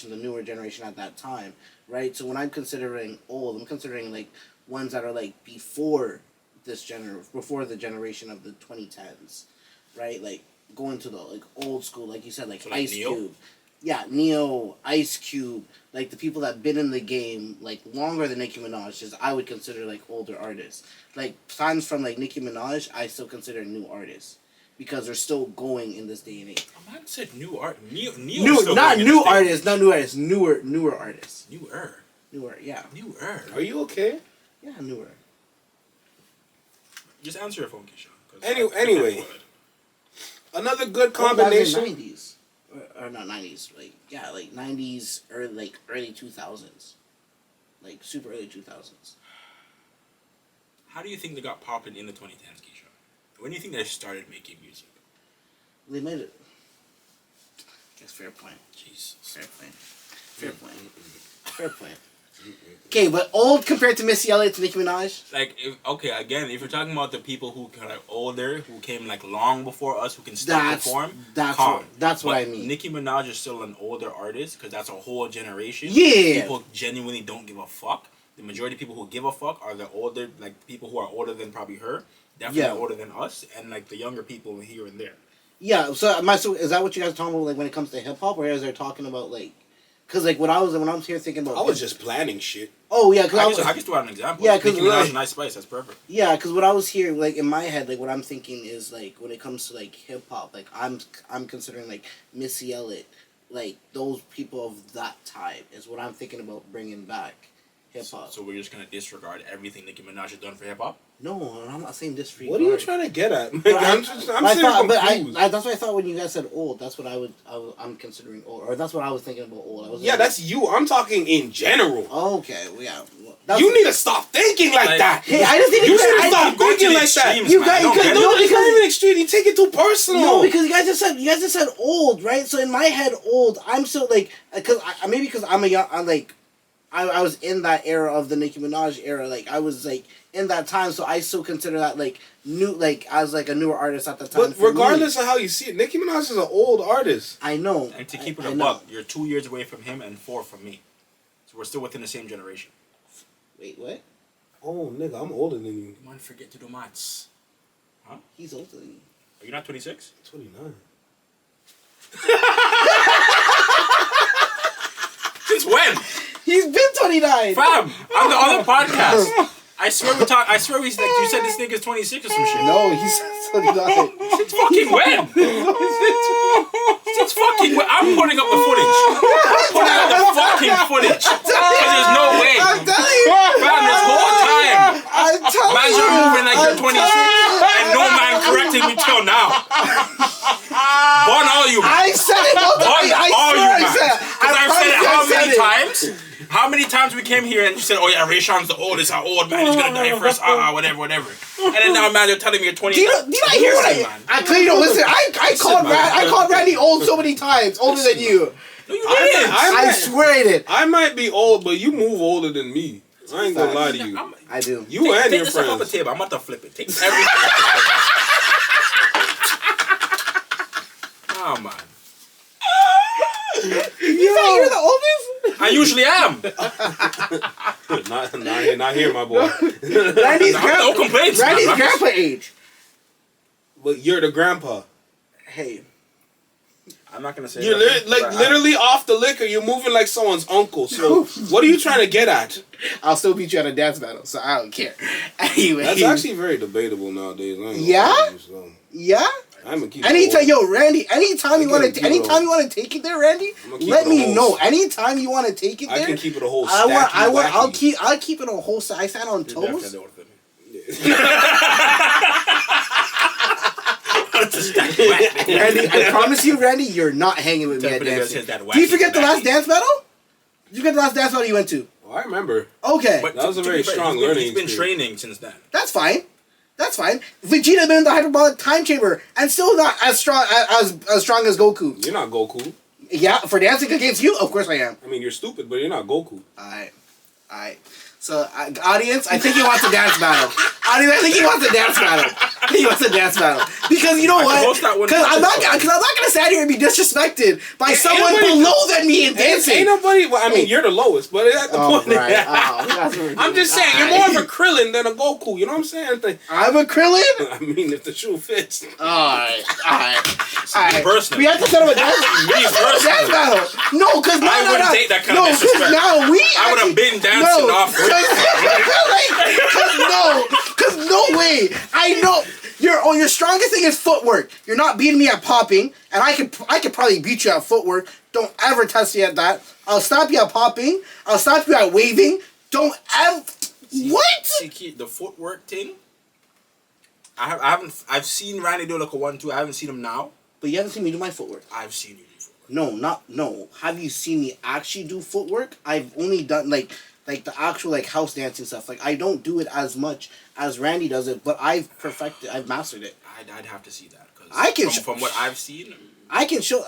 the newer generation at that time, right? So when I'm considering old, I'm considering like ones that are like before before the generation of the 2010s, right? Like going to the like old school, like you said, like, so like Ice Neo? Cube. Yeah, Neo, Ice Cube, like the people that been in the game like longer than Nicki Minaj, is I would consider like older artists. Like songs from like Nicki Minaj, I still consider new artists because they're still going in this day and age. A man said new art. Newer artists, newer artists. Newer, yeah. Newer. Are you okay? Yeah, newer. Just answer your phone, Keisha. Anyway. Another good combination. 90s. Or not 90s. Like 90s or like early 2000s. Like super early 2000s. How do you think they got popping in the 2010s, Keisha? When do you think they started making music? They made it. That's fair point. Jesus. Fair point. Okay, but old compared to Missy Elliott to Nicki Minaj? Like, if you're talking about the people who are like older, who came like long before us, who can still perform, that's what I mean. Nicki Minaj is still an older artist because that's a whole generation. Yeah. People genuinely don't give a fuck. The majority of people who give a fuck are the older, like people who are older than probably her, definitely older than us, and like the younger people here and there. Yeah, so is that what you guys are talking about, like when it comes to hip hop, or is they talking about like? Because like when I was here thinking about, I was just planning shit. Oh yeah, because I just threw out an example. Yeah, because Nicki Minaj, Nice Spice, that's perfect. Yeah, because what I was here like in my head, like what I'm thinking is like when it comes to like hip hop, like I'm considering like Missy Elliott, like those people of that type is what I'm thinking about bringing back hip hop. So we're just gonna disregard everything Nicki Minaj has done for hip hop? No, I'm not saying disregard. What are you trying to get at? I'm confused. That's what I thought when you guys said old. That's what I'm considering old, or that's what I was thinking about old. That's you. I'm talking in general. Okay, well, yeah. You need to stop thinking like that. Hey, I just think you should stop thinking like that. It's not even extreme. You take it too personal. No, because you guys just said old, right? So in my head, old. I'm still like, because I was in that era of the Nicki Minaj era. Like I was like in that time, so I still consider that like new, like as like a newer artist at the time. But regardless of how you see it, Nicki Minaj is an old artist. I know. And to keep it above, you're 2 years away from him and 4 from me, so we're still within the same generation. Wait, what? Oh, nigga, I'm older than you. Come on, forget to do maths. Huh? He's older than you. Are you not 26? 29. Since when? He's been 29. Fam, on the other podcast. I swear we like you said this nigga's 26 or some shit. No, he said 29. Since fucking when? Since fucking when? I'm putting up the footage. I'm putting up the fucking footage. Because there's no way. I'm telling you. Fam, this whole time. I'm telling Man's are moving like you're 26 and no man correcting me till now. Born all you. I said it. I've said it how many times? How many times we came here and you said, oh yeah, Ray Sean's the oldest, our old man, he's gonna die first, whatever. And then now, man, you're telling me you're 20. Did I hear what I clearly don't listen. I called Randy old so many times, older than you. No, you didn't. I swear I did. I might be old, but you move older than me. I ain't gonna lie to you. I do. You and your friends. Take this off the table. I'm about to flip it. Take everything. Oh man. You thought you were the oldest? I usually am. not here, my boy. No complaints. Randy's grandpa age. But you're the grandpa. Hey. I'm not gonna say. You're nothing, like but literally off the liquor. You're moving like someone's uncle. So what are you trying to get at? I'll still beat you at a dance battle, so I don't care. Anyway. That's actually very debatable nowadays. I ain't gonna Yeah? lie to you, so. Yeah? I'm gonna keep Anytime, it yo, Randy, anytime you want keep to, it anytime all. you want to take it there, Randy, I'ma keep let it a me whole know. s- Anytime you want to take it I there, can keep it a whole I'll stacky keep it a whole. I stand on You're definitely toes. the orphan. Randy, I promise you, Randy, you're not hanging with me at Definitely dancing. says that Do you wacky forget the last wacky. dance battle? Did you forget the last dance battle you went to? Oh, I remember. Okay, But That was a to very be fair, strong he's been- learning He's been experience. training since then. that's fine. That's fine. Vegeta been in the hyperbolic time chamber and still not as strong as Goku. You're not Goku. Yeah, for dancing against you, of course I am. I mean, you're stupid, but you're not Goku. Alright. So, audience, I think he wants a dance battle. Audience, I think he wants a dance battle. I think he wants a dance battle. Because you know I can what? host that one. Because I'm not gonna stand here and be disrespected by someone nobody- below than me in dancing. Ain't nobody. Well, I mean, you're the lowest, but at the Oh, point. right. Oh, that's what we're I'm doing. just saying, you're Alright. more of a Krillin than a Goku. You know what I'm saying? I'm a Krillin? I mean, if the shoe fits. Alright. Personal. We have to set up a dance, Me personally. dance battle. No, because I wouldn't take that kind of because disrespect. now we I would have been dancing off. Because no way. I know your strongest thing is footwork. You're not beating me at popping, and I could probably beat you at footwork. Don't ever test me at that. I'll stop you at popping. I'll stop you at waving. Don't ever. What? See, the footwork thing. I've seen Randy do like a 1-2. I haven't seen him now. But you haven't seen me do my footwork. I've seen you do footwork. No. Have you seen me actually do footwork? I've only done like the actual like house dancing stuff. Like I don't do it as much as Randy does it, but I've mastered it. I'd have to see that because I can from what I've seen. I can show.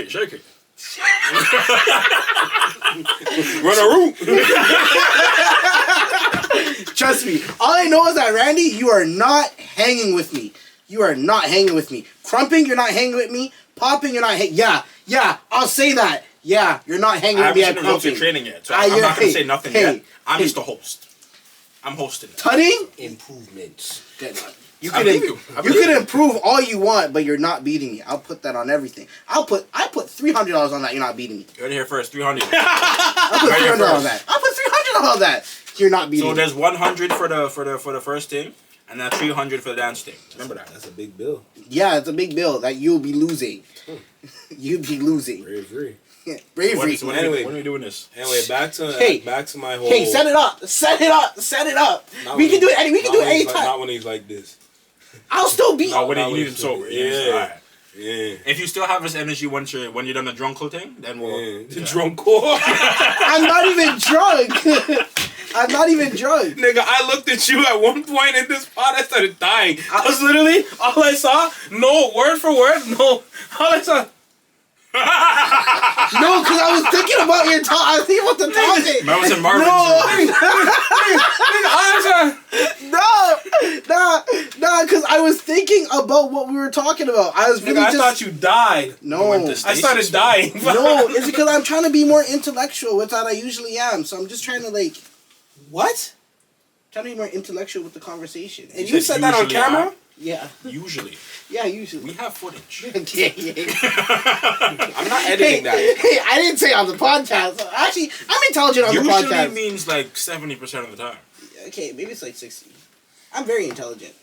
Shake it. Run a room. Trust me. All I know is that Randy, you are not hanging with me. You are not hanging with me. Crumping, you're not hanging with me. Popping, you're not. Yeah. I'll say that. Yeah, you're not hanging I with me haven't at seen him crumping. training yet, so I'm not gonna say nothing yet. I'm hey. just a host. I'm hosting it. Tutting? Improvements. Good. You I can believe you. I you believe can you. improve all you want, but you're not beating me. I'll put that on everything. I put $300 on that. You're not beating me. You heard it here first. 300. I'll put Right here $300 on first. that. I'll put $300 on that. You're not beating So me. there's 100 for the first thing, and then 300 for the dance thing. Remember that. That's a big bill. Yeah, it's a big bill that you'll be losing. You'll be losing. Bravery. Bravery. When Anyway. are we doing this? Anyway, back to my whole. Hey, set it up. Not We when can do he- it any. We can not do it when he's anytime. Not when he's like this. I'll still beat. No, when Not you when need him he's- sober. Yeah. Alright. Yeah. If you still have this energy when you're done the drunkle thing, then we'll. Yeah. The drunk core. I'm not even drunk. I'm not even drunk. Nigga, I looked at you at one point in this pod. I started dying. I was literally all I saw. No word for word. No. All I saw. No, because I was thinking about your talk. I was thinking about the topic. That was in Marvin's. No, because I was thinking about what we were talking about. I was really Nigga, I just. thought you died. No, went to I started Stasis. dying. no, it's because I'm trying to be more intellectual, which I usually am. So I'm just trying to What? trying to be more intellectual with the conversation. And you said that on usually camera? Yeah, Usually. yeah, usually. We have footage. Yeah. I'm not editing that. Hey, I didn't say on the podcast. Actually, I'm intelligent on the Usually podcast. means like 70% of the time. Okay, maybe it's like 60. I'm very intelligent.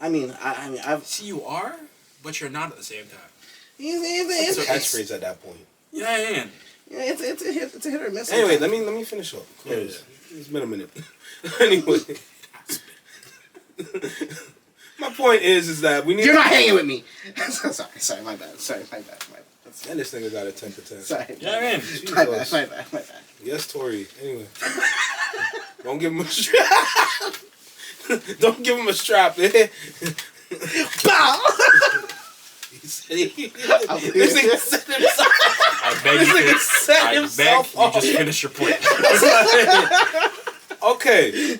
I mean, I've. See, you are, but you're not at the same time. It's Catchphrase at that point. Yeah. it's a hit or miss. Anyway, sometimes. let me finish up. Close. It's been a minute. Anyway. My point is that we need. You're not hanging with me. sorry, my bad. And this nigga got a 10 for 10. Sorry. Yeah, man. My bad. Yes, Tori. Anyway. Don't give him a strap. Don't give him a strap, eh? Bow! He said this nigga set himself. I beg This you. nigga set I beg himself you up. just finish your point. Okay.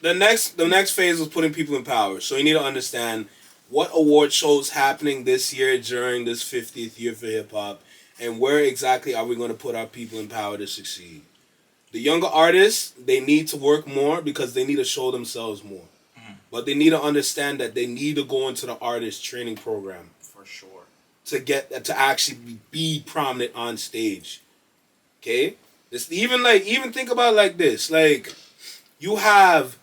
The next phase was putting people in power. So you need to understand what award shows happening this year during this 50th year for hip hop, and where exactly are we going to put our people in power to succeed. The younger artists, they need to work more because they need to show themselves more. But they need to understand that they need to go into the artist training program. For sure. to actually be prominent on stage. Okay? Even think about it like this. Like, you have,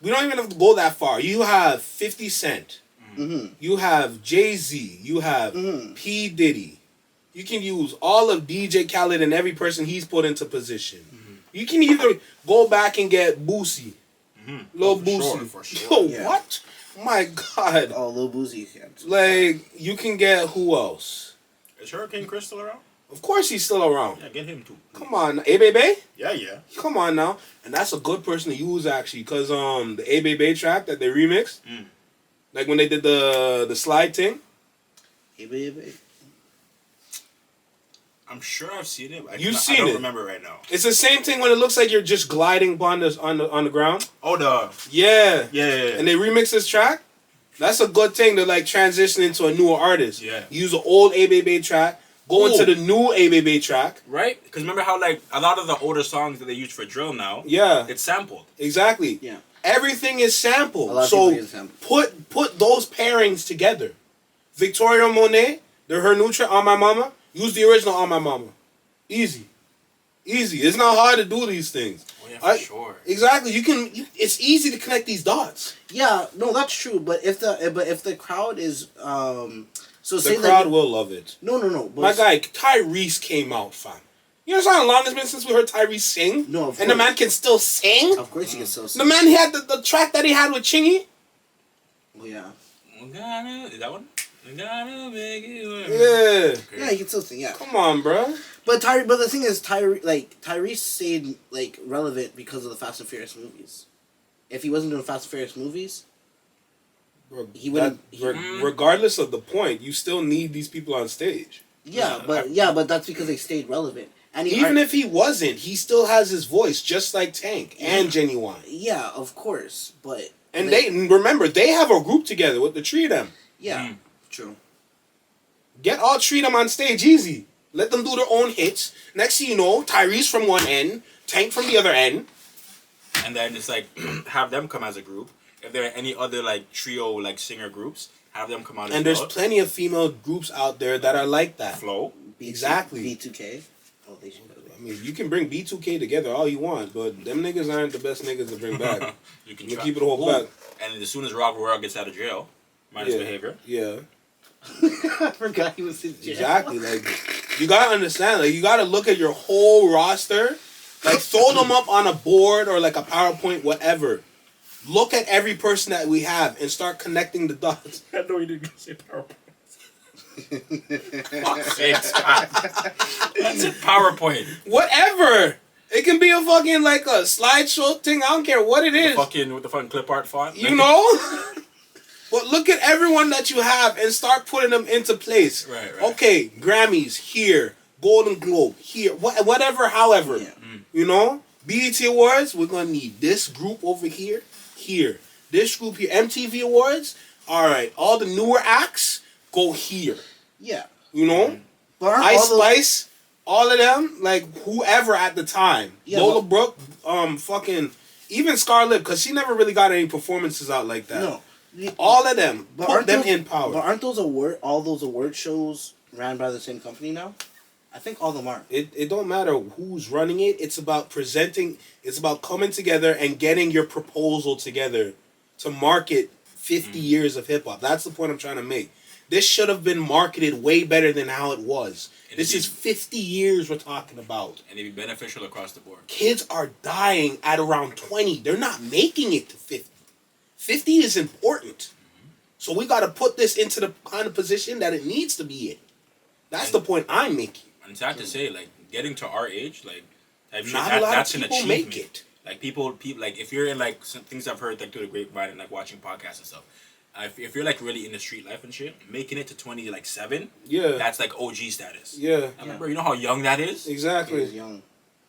we don't even have to go that far. You have 50 Cent. Mm-hmm. You have Jay-Z. You have P. Diddy. You can use all of DJ Khaled and every person he's put into position. Mm-hmm. You can either go back and get Boosie. Mm-hmm. Lil Boosie. For sure. Yo, yeah. What? My God. Oh, Lil Boosie. Like, you can get who else? Is Hurricane Chris still around? Of course he's still around. Yeah, get him too. Come on, A-Baby? Yeah. Come on now. And that's a good person to use, actually, because the A-Baby track that they remixed, like when they did the slide thing. A-Baby. I'm sure I've seen it. I don't remember right now. It's the same thing when it looks like you're just gliding on the ground. Oh, Yeah. Yeah. And they remix this track. That's a good thing to like transition into a newer artist. Yeah. Use an old A-Baby track, go into the new A-Baby track. Right? Because remember how like a lot of the older songs that they use for drill now, Yeah. it's sampled. Exactly. Yeah. Everything is sampled. A lot of So people use sampled. put those pairings together. Victoria Monet, her new track On My Mama, use the original On My Mama. Easy. It's not hard to do these things. Oh yeah, for sure. Exactly. It's easy to connect these dots. Yeah, no, that's true. But if the crowd is so say The crowd will love it. No. But My guy Tyrese came out, fam. You know how long it's been since we heard Tyrese sing? No, of and the course. man can still sing? Of course he can still sing. The man, he had the track that he had with Chingy. Oh, yeah. Is that one? Gotta make it work. Yeah. Okay. Yeah, he can still sing, yeah. Come on, bro. But the thing is, Tyrese stayed like relevant because of the Fast and Furious movies. If he wasn't doing Fast and Furious movies, Bro, he wouldn't. Regardless of the point, you still need these people on stage. But that's because they stayed relevant. And Even if he wasn't, he still has his voice, just like Tank and Genuine. Yeah, of course, but they remember they have a group together with the three of them. Yeah, true. Get all three of them on stage easy. Let them do their own hits. Next thing you know, Tyrese from one end, Tank from the other end. And then it's like, have them come as a group. If there are any other like trio like singer groups, have them come out as And there's plenty of female groups out there that are like that. Flow. Exactly. B2K. Oh, they should. I mean, you can bring B2K together all you want, but them niggas aren't the best niggas to bring back. You can keep it a whole back. And as soon as Rob Royale gets out of jail, minus behavior. Yeah. I forgot he was in jail. Exactly. Like, you gotta understand. Like, you gotta look at your whole roster. Like, throw them up on a board or like a PowerPoint, whatever. Look at every person that we have and start connecting the dots. I know you didn't say PowerPoint. That's a PowerPoint. Whatever. It can be a fucking like a slideshow thing. I don't care what it is. With the fucking clip art font. You know? But look at everyone that you have and start putting them into place. Right. Okay, Grammys here, Golden Globe here, whatever, however. Yeah. You know? BET Awards, we're going to need this group over here. This group here. MTV Awards, all right. All the newer acts, go here. Yeah. You know? But Ice Spice, all of them, like whoever at the time. Yeah, Lola Brooke, fucking, even Scarlett, because she never really got any performances out like that. No. All of them, But put them those, in power. But aren't all those award shows ran by the same company now? I think all of them are. It don't matter who's running it. It's about presenting. It's about coming together and getting your proposal together to market 50 years of hip hop. That's the point I'm trying to make. This should have been marketed way better than how it was. This is 50 years we're talking about. And it'd be beneficial across the board. Kids are dying at around 20. They're not making it to 50. 50 is important. So we got to put this into the kind of position that it needs to be in. That's the point I'm making. And sad to say, like, getting to our age, like, Not a lot of people make it. Like, people, like, if you're in, like, some things I've heard, like, through the grapevine and, like, watching podcasts and stuff, if you're, like, really in the street life and shit, making it to 27, that's, like, OG status. Yeah. I remember, you know how young that is? Exactly. Young.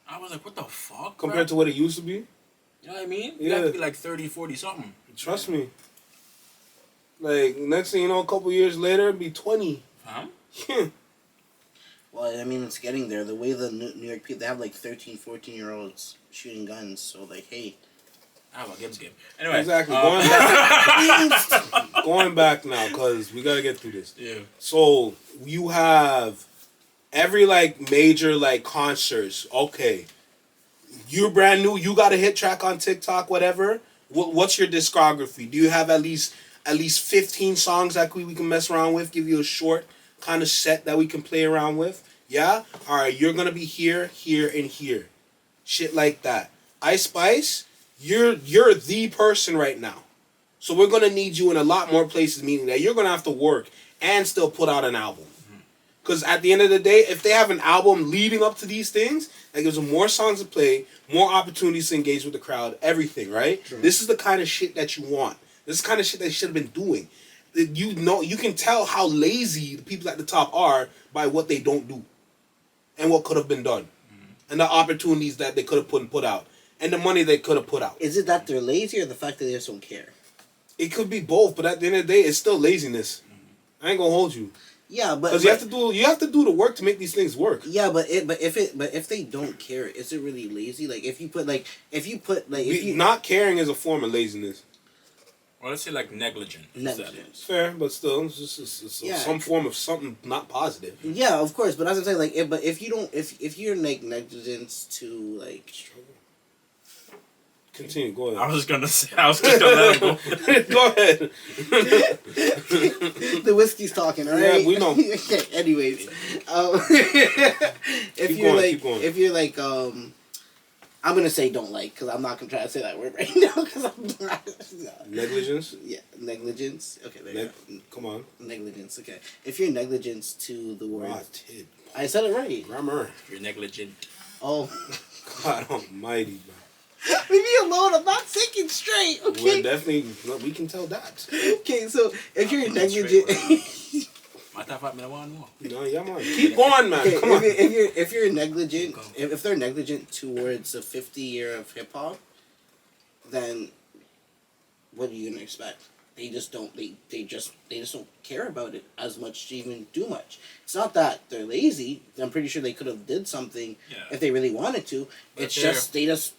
I was like, what the fuck, Compared to what it used to be? You know what I mean? Yeah. You have to be, like, 30, 40 something. Trust me. Like, next thing you know, a couple years later, it'd be 20. Huh? Yeah. Well, I mean, it's getting there. The way the New York people, they have like 13, 14-year-olds shooting guns. So, like, hey. I have a Gibbs game. Anyway. Exactly. Going back now, because we got to get through this. Yeah. So, you have every, like, major, like, concerts. Okay. You're brand new. You got a hit track on TikTok, whatever. What's your discography? Do you have at least 15 songs that we can mess around with? Give you a short kind of set that we can play around with? Yeah? All right, you're going to be here, here, and here. Shit like that. Ice Spice, you're the person right now. So we're going to need you in a lot more places, meaning that you're going to have to work and still put out an album. Because at the end of the day, if they have an album leading up to these things, that gives them more songs to play, more opportunities to engage with the crowd, everything, right? Sure. This is the kind of shit that you want. This is the kind of shit that you should have been doing. You can tell how lazy the people at the top are by what they don't do. And what could have been done. And the opportunities that they could have put out. And the money they could have put out. Is it that they're lazy or the fact that they just don't care? It could be both, but at the end of the day, it's still laziness. I ain't gonna hold you. Yeah, but because you have to do the work to make these things work. Yeah, but if they don't care, is it really lazy? Like if you put not caring is a form of laziness. Well, let's say like negligent. Negligence. Fair, but still, it's some form of something not positive. Yeah, of course, but as I'm saying, like, if you're like negligence to like. Continue. Go ahead. I was just gonna let it go. Go ahead. The whiskey's talking, all right? Yeah, we know. Okay. Anyways, if you're like, I'm gonna say don't like, because I'm not gonna try to say that word right now, because I'm not. Negligence. Yeah, negligence. Okay, there you go. Come on. Negligence. Okay, if you're negligence to the word, God, I said it right. Grammar. You're negligent. Oh. God Almighty, bro. Leave me alone. I'm not thinking straight. Okay. We're definitely. We can tell that. Okay, so if you're negligent. No, yeah, man. Keep going, man. Okay, come on. If you're negligent, if they're negligent towards the 50-year of hip hop, then what are you gonna expect? They just don't. They just don't care about it as much to even do much. It's not that they're lazy. I'm pretty sure they could have did something if they really wanted to. But it's just they just.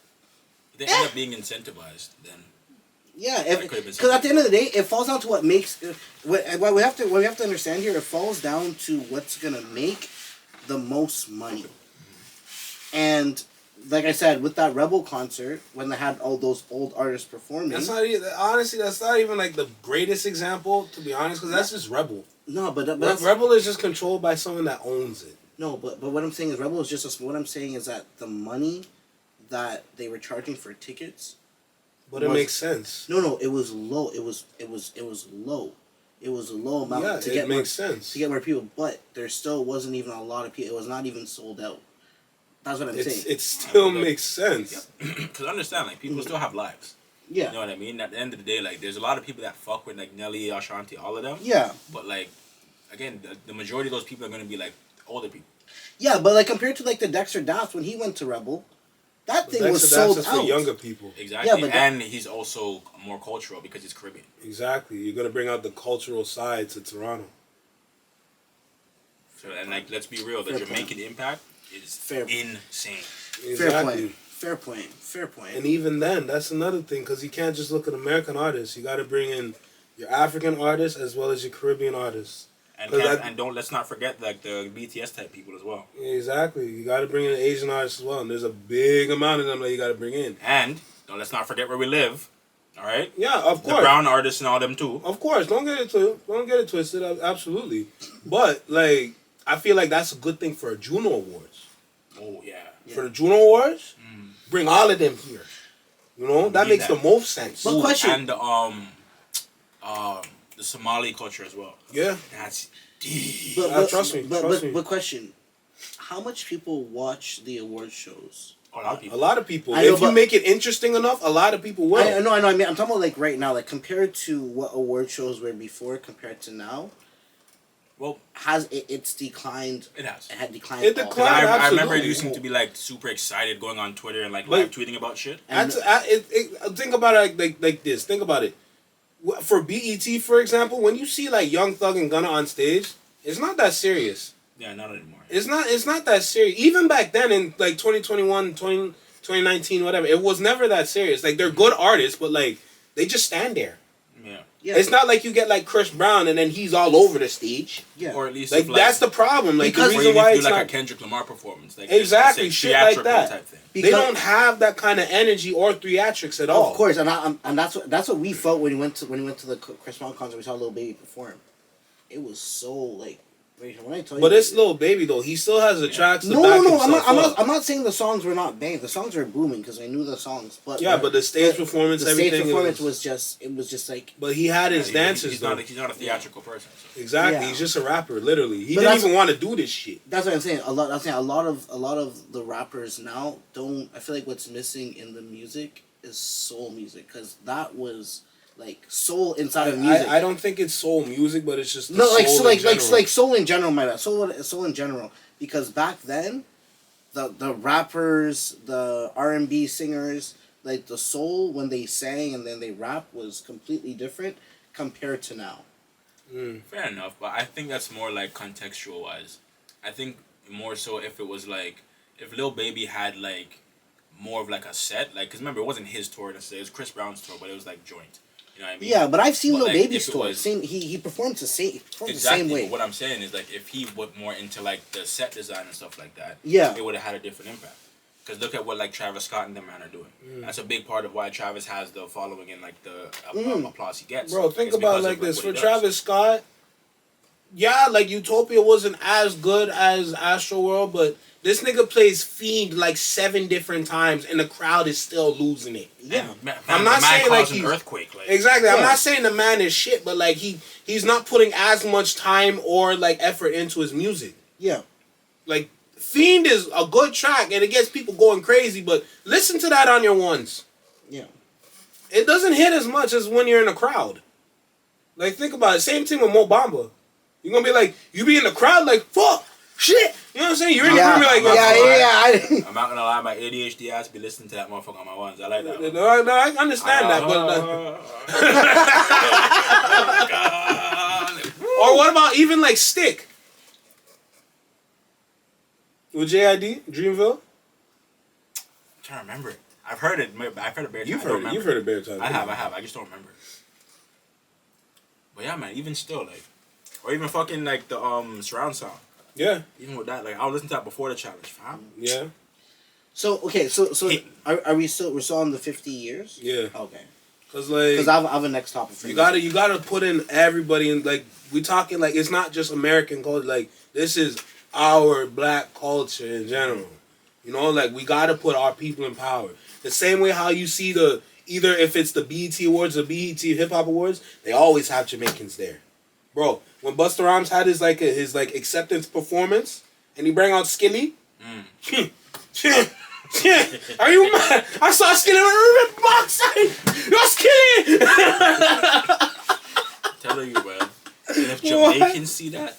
They end up being incentivized then. Yeah, because at the end of the day, it falls down to what makes what we have to understand here. It falls down to what's gonna make the most money. And like I said, with that Rebel concert, when they had all those old artists performing, that's not even like the greatest example, to be honest, because that's just Rebel. No, but Rebel is just controlled by someone that owns it. No, but what I'm saying is Rebel is just what I'm saying is that the money that they were charging for tickets. But it makes sense. No, it was low. It was low. It was a low amount to get more people, but there still wasn't even a lot of people. It was not even sold out. That's what I'm saying. It still makes sense. Because understand, like, people still have lives. Yeah. You know what I mean? At the end of the day, like, there's a lot of people that fuck with, like, Nelly, Ashanti, all of them. Yeah. But, like, again, the majority of those people are going to be, like, older people. Yeah, but, like, compared to, like, the Dexter Daft when he went to Rebel, that thing was sold out. For younger people. Exactly. Yeah, and he's also more cultural because he's Caribbean. Exactly. You're going to bring out the cultural side to Toronto. So, and, like, let's be real, the Jamaican impact is insane. Exactly. Fair point. And even then, that's another thing, because you can't just look at American artists. You got to bring in your African artists as well as your Caribbean artists. And let's not forget, like, the BTS type people as well. Exactly. You got to bring in Asian artists as well, and there's a big amount of them that you got to bring in. And let's not forget where we live. All right. Yeah, of course. The brown artists and all them too. Of course, don't get it twisted. Absolutely. But like, I feel like that's a good thing for a Juno Awards. Oh yeah. For the Juno Awards, bring all of them here. You know, that makes the most sense. But question. And the Somali culture as well. Yeah. That's deep. Trust me. But question, how much people watch the award shows? A lot of people. A lot of people. If you make it interesting enough, a lot of people will. I know. I mean, I'm talking about like right now, like compared to what award shows were before, compared to now. Well, has it's declined? It has. It had declined. It declined. I remember it used to be like super excited, going on Twitter and like live tweeting about shit. Think about it like this. Think about it. For BET, for example, when you see like Young Thug and Gunna on stage, it's not that serious. Yeah, not anymore. It's not that serious. Even back then in like 2021, 2019, whatever. It was never that serious. Like, they're good artists, but, like, they just stand there. Yeah. It's not like you get, like, Chris Brown and then he's all over the stage. Yeah. Or at least Like, that's the problem. Like, because the or reason you why need to it's do like not... a Kendrick Lamar performance. Like, Exactly, it's shit like theatrical that. type thing. They don't have that kind of energy or theatrics at all. Of course, and that's what we felt when we went to the Chris Brown concert. We saw Lil Baby perform. It was so like, when I tell you. But it's Lil Baby though. He still has the tracks. No. I'm not saying the songs were not banged. The songs were booming because I knew the songs. But yeah, but the stage performance, the everything. stage performance was just like. But he had his dances. He's not a theatrical person. So. Exactly, Yeah. he's just a rapper. Literally, he But didn't even want to do this shit. That's what I'm saying. A lot of the rappers now don't. I feel like what's missing in the music is soul music because that was. Like soul inside of music. I don't think it's soul music, but it's just no, like soul so, like in soul in general. My bad. Soul in general. Because back then, the rappers, the R&B singers, like the soul when they sang and then they rap was completely different compared to now. Fair enough, but I think that's more like contextual wise. I think more so if it was like if Lil Baby had like more of like a set, like because remember it wasn't his tour necessarily, it was Chris Brown's tour, but it was like joint. You know what I mean? Yeah, but I've seen Lil like, Baby's if it tour. was- Same. He performed the same. Exactly. The same way. But what I'm saying is like if he went more into like the set design and stuff like that, Yeah. it would have had a different impact. Because look at what like Travis Scott and them man are doing. That's a big part of why Travis has the following and like the applause he gets. Bro, think It's about it because like of, this. what For he does. Travis Scott, yeah, like Utopia wasn't as good as Astroworld, but this nigga plays Fiend like 7 different times and the crowd is still losing it. Yeah. I'm not saying like an he's earthquake. Like, exactly. I'm Yeah. not saying the man is shit, but like he's not putting as much time or like effort into his music. Yeah. Like Fiend is a good track and it gets people going crazy, but listen to that on your ones. Yeah. It doesn't hit as much as when you're in a crowd. Like think about it. Same thing with Mo Bamba. You're gonna be like, you be in the crowd like fuck, shit. You know what I'm saying? You're in the room, you're like, I'm not gonna lie, my ADHD ass be listening to that motherfucker on my ones. I like that one. No, I understand that, but or what about even like Stick with JID Dreamville? I'm trying to remember it. I've heard it. I've heard it bare time. You've I don't heard it. remember You've heard it bare time. I have. I just don't remember it. But yeah, man. Even still, like, or even fucking like the surround sound. Yeah, Even with that, like, I'll listen to that before the challenge, fam. yeah, So okay, so are we still we're still on the 50 years? yeah. Okay. Cause like Because I have a next topic for you gotta put in everybody in like we talking like it's not just American culture, like this is our black culture in general. You know, like we gotta put our people in power. The same way how you see the either if it's the BET Awards or BET Hip Hop Awards, they always have Jamaicans there. Bro, when Busta Rhymes had his acceptance performance and he bring out Skilly. Are you mad? I saw Skilly on the box. You're Skilly. Telling you, man. And if Jamaicans see that,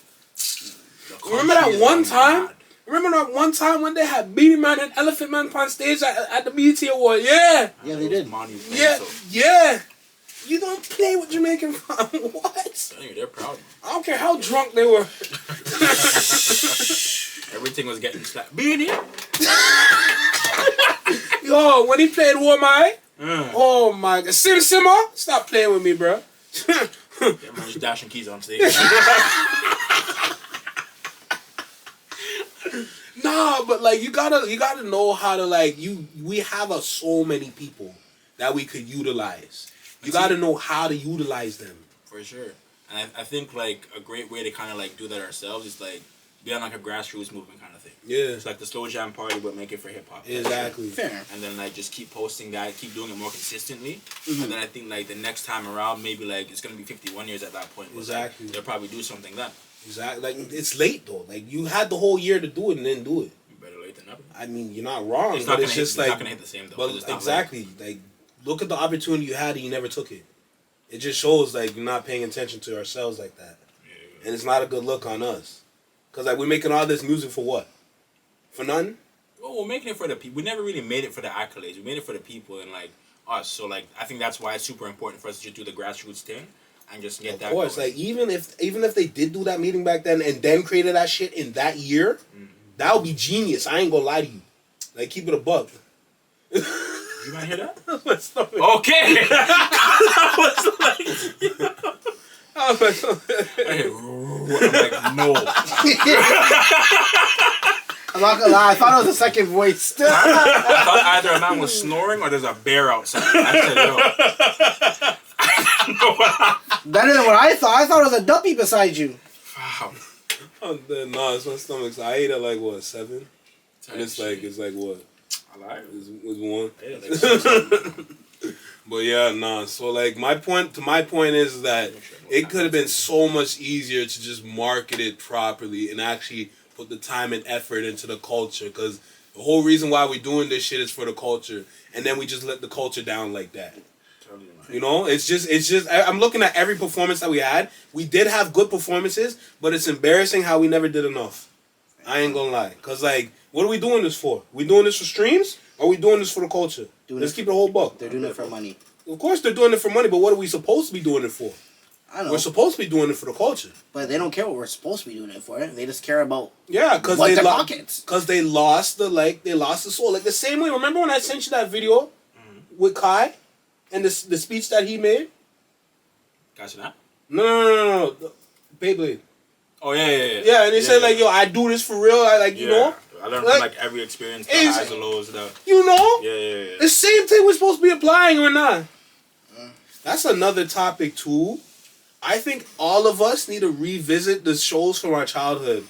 Remember that one time? Remember that one time when they had Beanie Man and Elephant Man on stage at the BET Award? Yeah. Yeah, they did. Yeah. Yeah. You don't play with Jamaican fun. What? Telling you, they're proud. I don't care how drunk they were. Everything was getting slapped. Beanie. Yo, when he played War My, oh my god. Sim Simmer, stop playing with me, bro. Yeah, man, just dashing keys on stage. Nah, but like you gotta know how to like we have so many people that we could utilize. You gotta know how to utilize them. For sure. And I think like a great way to kind of like do that ourselves is like be on like a grassroots movement kind of thing. Yeah. It's like the slow jam party, but make it for hip hop. Exactly. Fair. And then like just keep posting that, keep doing it more consistently. And then I think like the next time around, maybe like it's gonna be 51 years at that point. But, Exactly. Like, they'll probably do something then. Exactly. Like it's late though. Like you had the whole year to do it and then do it. You better late than never. I mean, you're not wrong, It's but not it's gonna just hit, it's like not gonna hit the same though. 'cause But it's not exactly, like look at the opportunity you had and you never took it. It just shows like you're not paying attention to ourselves like that, and it's not a good look on us. Cause like we're making all this music for what? For nothing? Well, we're making it for the people. We never really made it for the accolades. We made it for the people and like us. So like I think that's why it's super important for us to just do the grassroots thing and just get that. Of course, going. like even if they did do that meeting back then and then created that shit in that year, that would be genius. I ain't gonna lie to you. Like keep it a buck. You might hear that? My stomach. Okay. I was like, I'm like, no. I'm not gonna lie, I thought it was a second voice. I thought either a man was snoring or there's a bear outside. I said, yo. I don't know what happened. Better than what I thought. I thought it was a duppy beside you. Wow. no, it's my stomach. I ate at like what 7, and it's like what? I lied. It's 1. But yeah, nah. So like my point is that it could have been so much easier to just market it properly and actually put the time and effort into the culture. Because the whole reason why we're doing this shit is for the culture, and then we just let the culture down like that. You know, it's just. I'm looking at every performance that we had. We did have good performances, but it's embarrassing how we never did enough. I ain't gonna lie, cause like, what are we doing this for? We doing this for streams, or are we doing this for the culture? Let's keep it a whole buck. They're doing it for money. Of course, they're doing it for money, but what are we supposed to be doing it for? I know. We're supposed to be doing it for the culture. But they don't care what we're supposed to be doing it for. They just care about Because their they pockets. Because they lost the soul. Like the same way. Remember when I sent you that video with Kai and the speech that he made? Gotcha that? No. Beyblade. Oh yeah. Yeah, and he said like, yo, I do this for real. You know. I learned from like every experience, the highs and lows. You know. Yeah. The same thing we're supposed to be applying or not. That's another topic too. I think all of us need to revisit the shows from our childhood,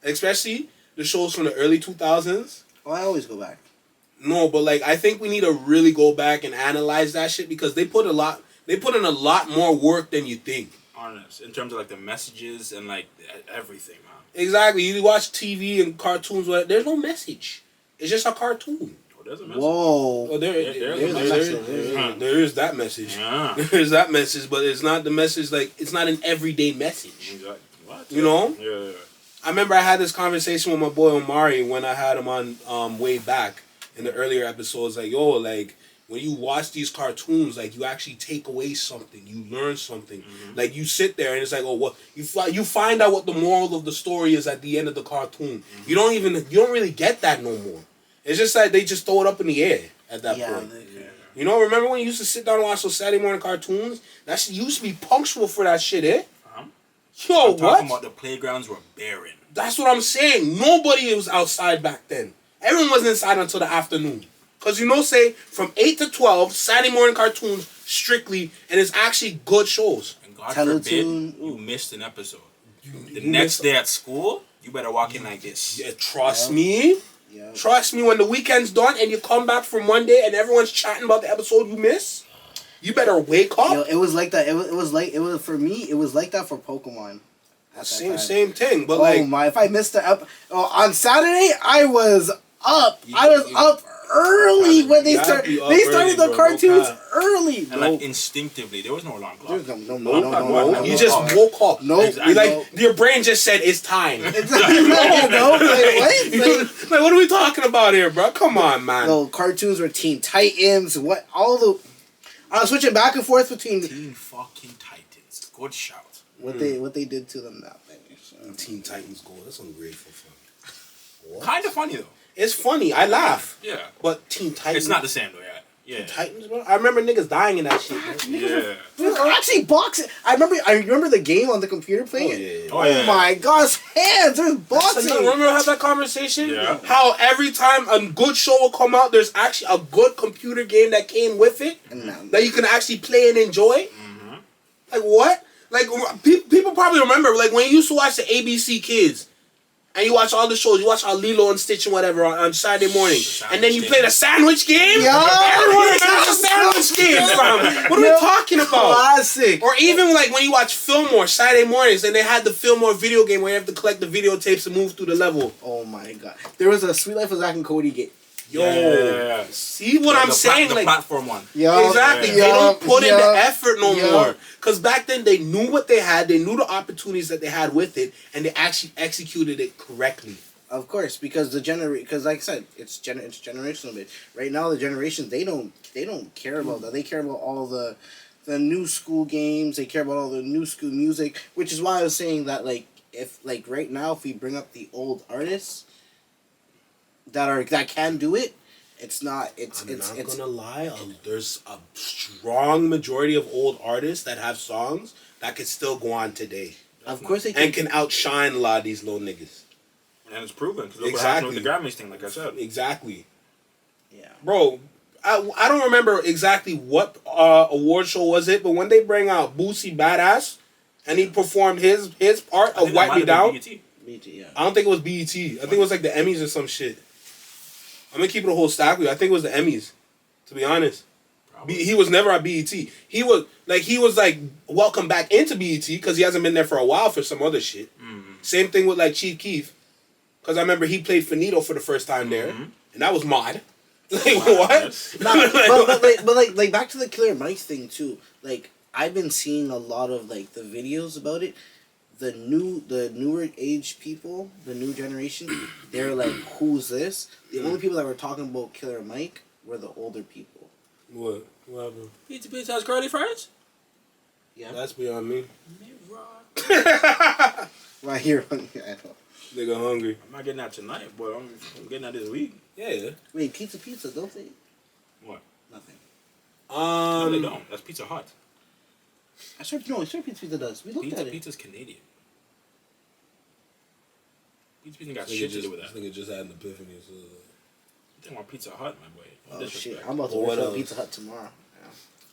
especially the shows from the early 2000s. Oh, I always go back. No, but like I think we need to really go back and analyze that shit because they put in a lot more work than you think. Honest, in terms of like the messages and like everything, man. Exactly. You watch TV and cartoons, there's no message. It's just a cartoon. Oh, there's a message. Whoa. Oh, there is that message. Yeah. There's that message, but it's not the message like it's not an everyday message. Exactly. What? You know? Yeah. I remember I had this conversation with my boy Omari when I had him on way back in the earlier episodes. Like, yo, like when you watch these cartoons, like you actually take away something, you learn something. Mm-hmm. Like you sit there and it's like, oh, what you find out what the moral of the story is at the end of the cartoon. Mm-hmm. You don't really get that no more. It's just like they just throw it up in the air at that point. You know, remember when you used to sit down and watch those Saturday morning cartoons? That shit used to be punctual for that shit, eh? Yo, I'm talking about the playgrounds were barren. That's what I'm saying. Nobody was outside back then. Everyone was inside until the afternoon. Because, say, from 8 to 12, Saturday morning cartoons, strictly, and it's actually good shows. And God forbid you missed an episode. The next day at school, you better walk in like this. Yeah, trust me. Yeah. Trust me, when the weekend's done and you come back from Monday and everyone's chatting about the episode you missed, you better wake up. Yo, it was like that. It was for me. It was like that for Pokemon. Same thing, but if I missed the on Saturday, I was up. I was up early when they started. They started the cartoons early, and like instinctively, there was no alarm clock. No. You just woke up. No, exactly. Your brain just said it's time. Like, what? Like, what are we talking about here, bro? Come on, man. No, cartoons were Teen Titans. I was switching back and forth between Teen fucking Titans. Good shout. What they did to them that way. So. Teen Titans Go. That's ungrateful fun. Kind of funny though. It's funny. I laugh. Yeah. But Teen Titans. It's not the same though. Yeah. Teen Titans, bro. I remember niggas dying in that shit, bro. Yeah. They're actually boxing. I remember the game on the computer playing it. Oh My gosh, hands! There's boxing. Remember we had that conversation? Yeah. How every time a good show will come out, there's actually a good computer game that came with it that you can actually play and enjoy. Mm-hmm. Like what? Like people probably remember, like when you used to watch the ABC Kids. And you watch all the shows. You watch all Lilo and Stitch and whatever on Saturday morning. And then you play the sandwich game? Yeah. Everyone remembers the sandwich game, fam. What are we talking about? Classic. Or even like when you watch Fillmore Saturday mornings and they had the Fillmore video game where you have to collect the videotapes and move through the level. Oh my god. There was a Sweet Life of Zack and Cody game. Yo. Yeah. See what I'm saying? The platform one. Yo, exactly. They don't put in the effort no more. Because back then they knew what they had. They knew the opportunities that they had with it. And they actually executed it correctly. Of course. Because because like I said, it's generational bit. Right now the generations, they don't care about that. They care about all the new school games. They care about all the new school music. Which is why I was saying that if right now if we bring up the old artists that can do it, It's not. I'm not gonna lie. There's a strong majority of old artists that have songs that can still go on today. Of course they can outshine a lot of these little niggas. And it's proven. Look what happened with the Grammys thing, like I said. Exactly. Yeah. Bro, I don't remember exactly what award show was it, but when they bring out Boosie Badass and he performed his part of Wipe Me Down. BET, yeah. I don't think it was BET. I think it was like the Emmys or some shit. I'm gonna keep it a whole stack with you. I think it was the Emmys, to be honest. He was never at BET. He was like welcome back into BET because he hasn't been there for a while for some other shit. Mm-hmm. Same thing with like Chief Keef, because I remember he played Finito for the first time there, and that was mod. Like what? but back to the Killer Mike thing too. Like I've been seeing a lot of like the videos about it. The newer age people, the new generation, they're like, who's this? The only people that were talking about Killer Mike were the older people. What happened? Pizza has curly fries? Yeah. That's beyond me. Right here. Nigga hungry. I'm not getting that tonight, but I'm getting that this week. Yeah. Wait, pizza, don't they? What? Nothing. No, they don't. That's Pizza Hut. I sure Pizza does. We looked at it. Pizza's Canadian. Pizza got shit to do with that. I think it just had an epiphany. So. You think about Pizza Hut, my boy. Oh shit! I'm about to work at Pizza Hut tomorrow.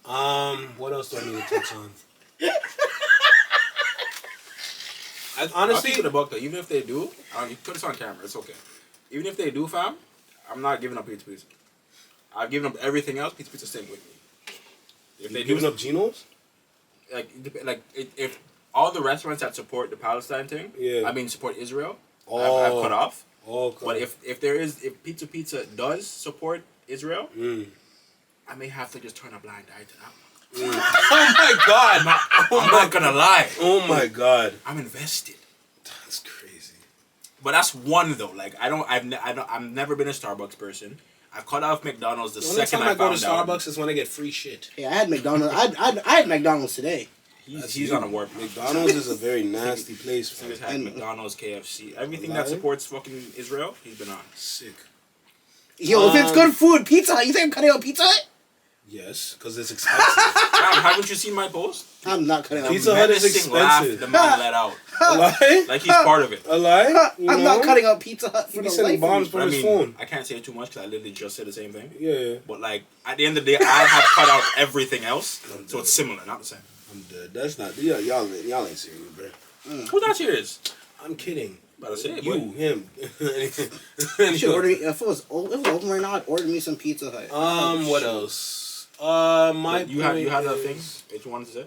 Yeah. What else do I need to touch on? Honestly, I'll keep it a buck though. Even if they do, you put this on camera. It's okay. Even if they do, fam, I'm not giving up Pizza. I've given up everything else. Pizza staying with me. If they giving up Geno's, if all the restaurants that support the Palestine thing, support Israel, I've cut off. Okay. But if Pizza does support Israel, I may have to just turn a blind eye to that one. Oh my god! I'm not gonna lie. Oh my god! I'm invested. That's crazy. But that's one though. Like I've never been a Starbucks person. I cut off McDonald's the second I found out. The only time I go to Starbucks is when I get free shit. Yeah, I had McDonald's. I had McDonald's today. He's on a warp. McDonald's is a very nasty place. He's had McDonald's, KFC, everything that supports fucking Israel. He's been on. Sick. Yo, if it's good food, Pizza Hut. You think I'm cutting out Pizza Hut? Yes, because it's expensive. Haven't you seen my post? I'm not cutting out Pizza Hut is expensive. The man let out. A lie? Like he's part of it. A lie? I'm not cutting out Pizza Hut for the life bombs from his phone. I can't say it too much because I literally just said the same thing. Yeah. But like at the end of the day, I have cut out everything else, so it's similar, not the same. I'm dead. That's not. Y'all ain't serious, bro. Who's not serious? I'm kidding. About to say you, him. You should order me. If it was open right now, I'd order me some Pizza Hut. What else? You had a thing that you wanted to say?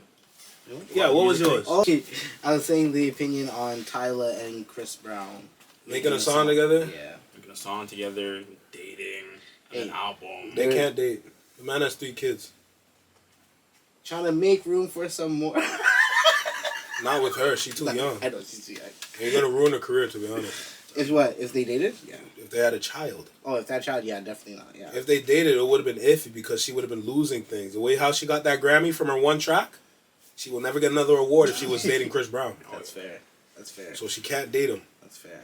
Yeah, what was yours? Okay, I was saying the opinion on Tyler and Chris Brown making a song together. Yeah, making a song together, dating, an album. They can't date. The man has 3 kids. Trying to make room for some more. Not with her. She's too young. I know she's too young. You're gonna ruin her career, to be honest. If they dated? Yeah. If they had a child. Oh, if that child, yeah, definitely not. Yeah. If they dated, it would have been iffy because she would have been losing things. The way how she got that Grammy from her one track, she will never get another award if she was dating Chris Brown. That's fair. That's fair. So she can't date him. That's fair.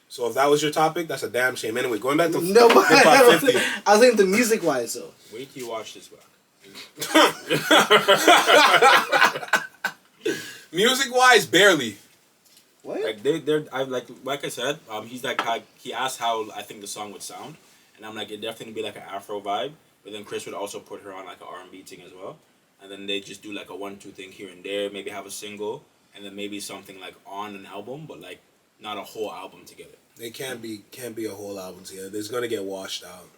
So if that was your topic, that's a damn shame. Anyway, going back to no, but hip-hop 50. I was thinking the music wise though. Wait till you watch this back. Music wise, barely. What? Like like I said, he's like he asked how I think the song would sound, and I'm like it'd definitely be like an Afro vibe, but then Chris would also put her on like an R&B thing as well, and then they just do like a 1-2 thing here and there, maybe have a single, and then maybe something like on an album, but like not a whole album together. They can't be a whole album together. It's gonna get washed out.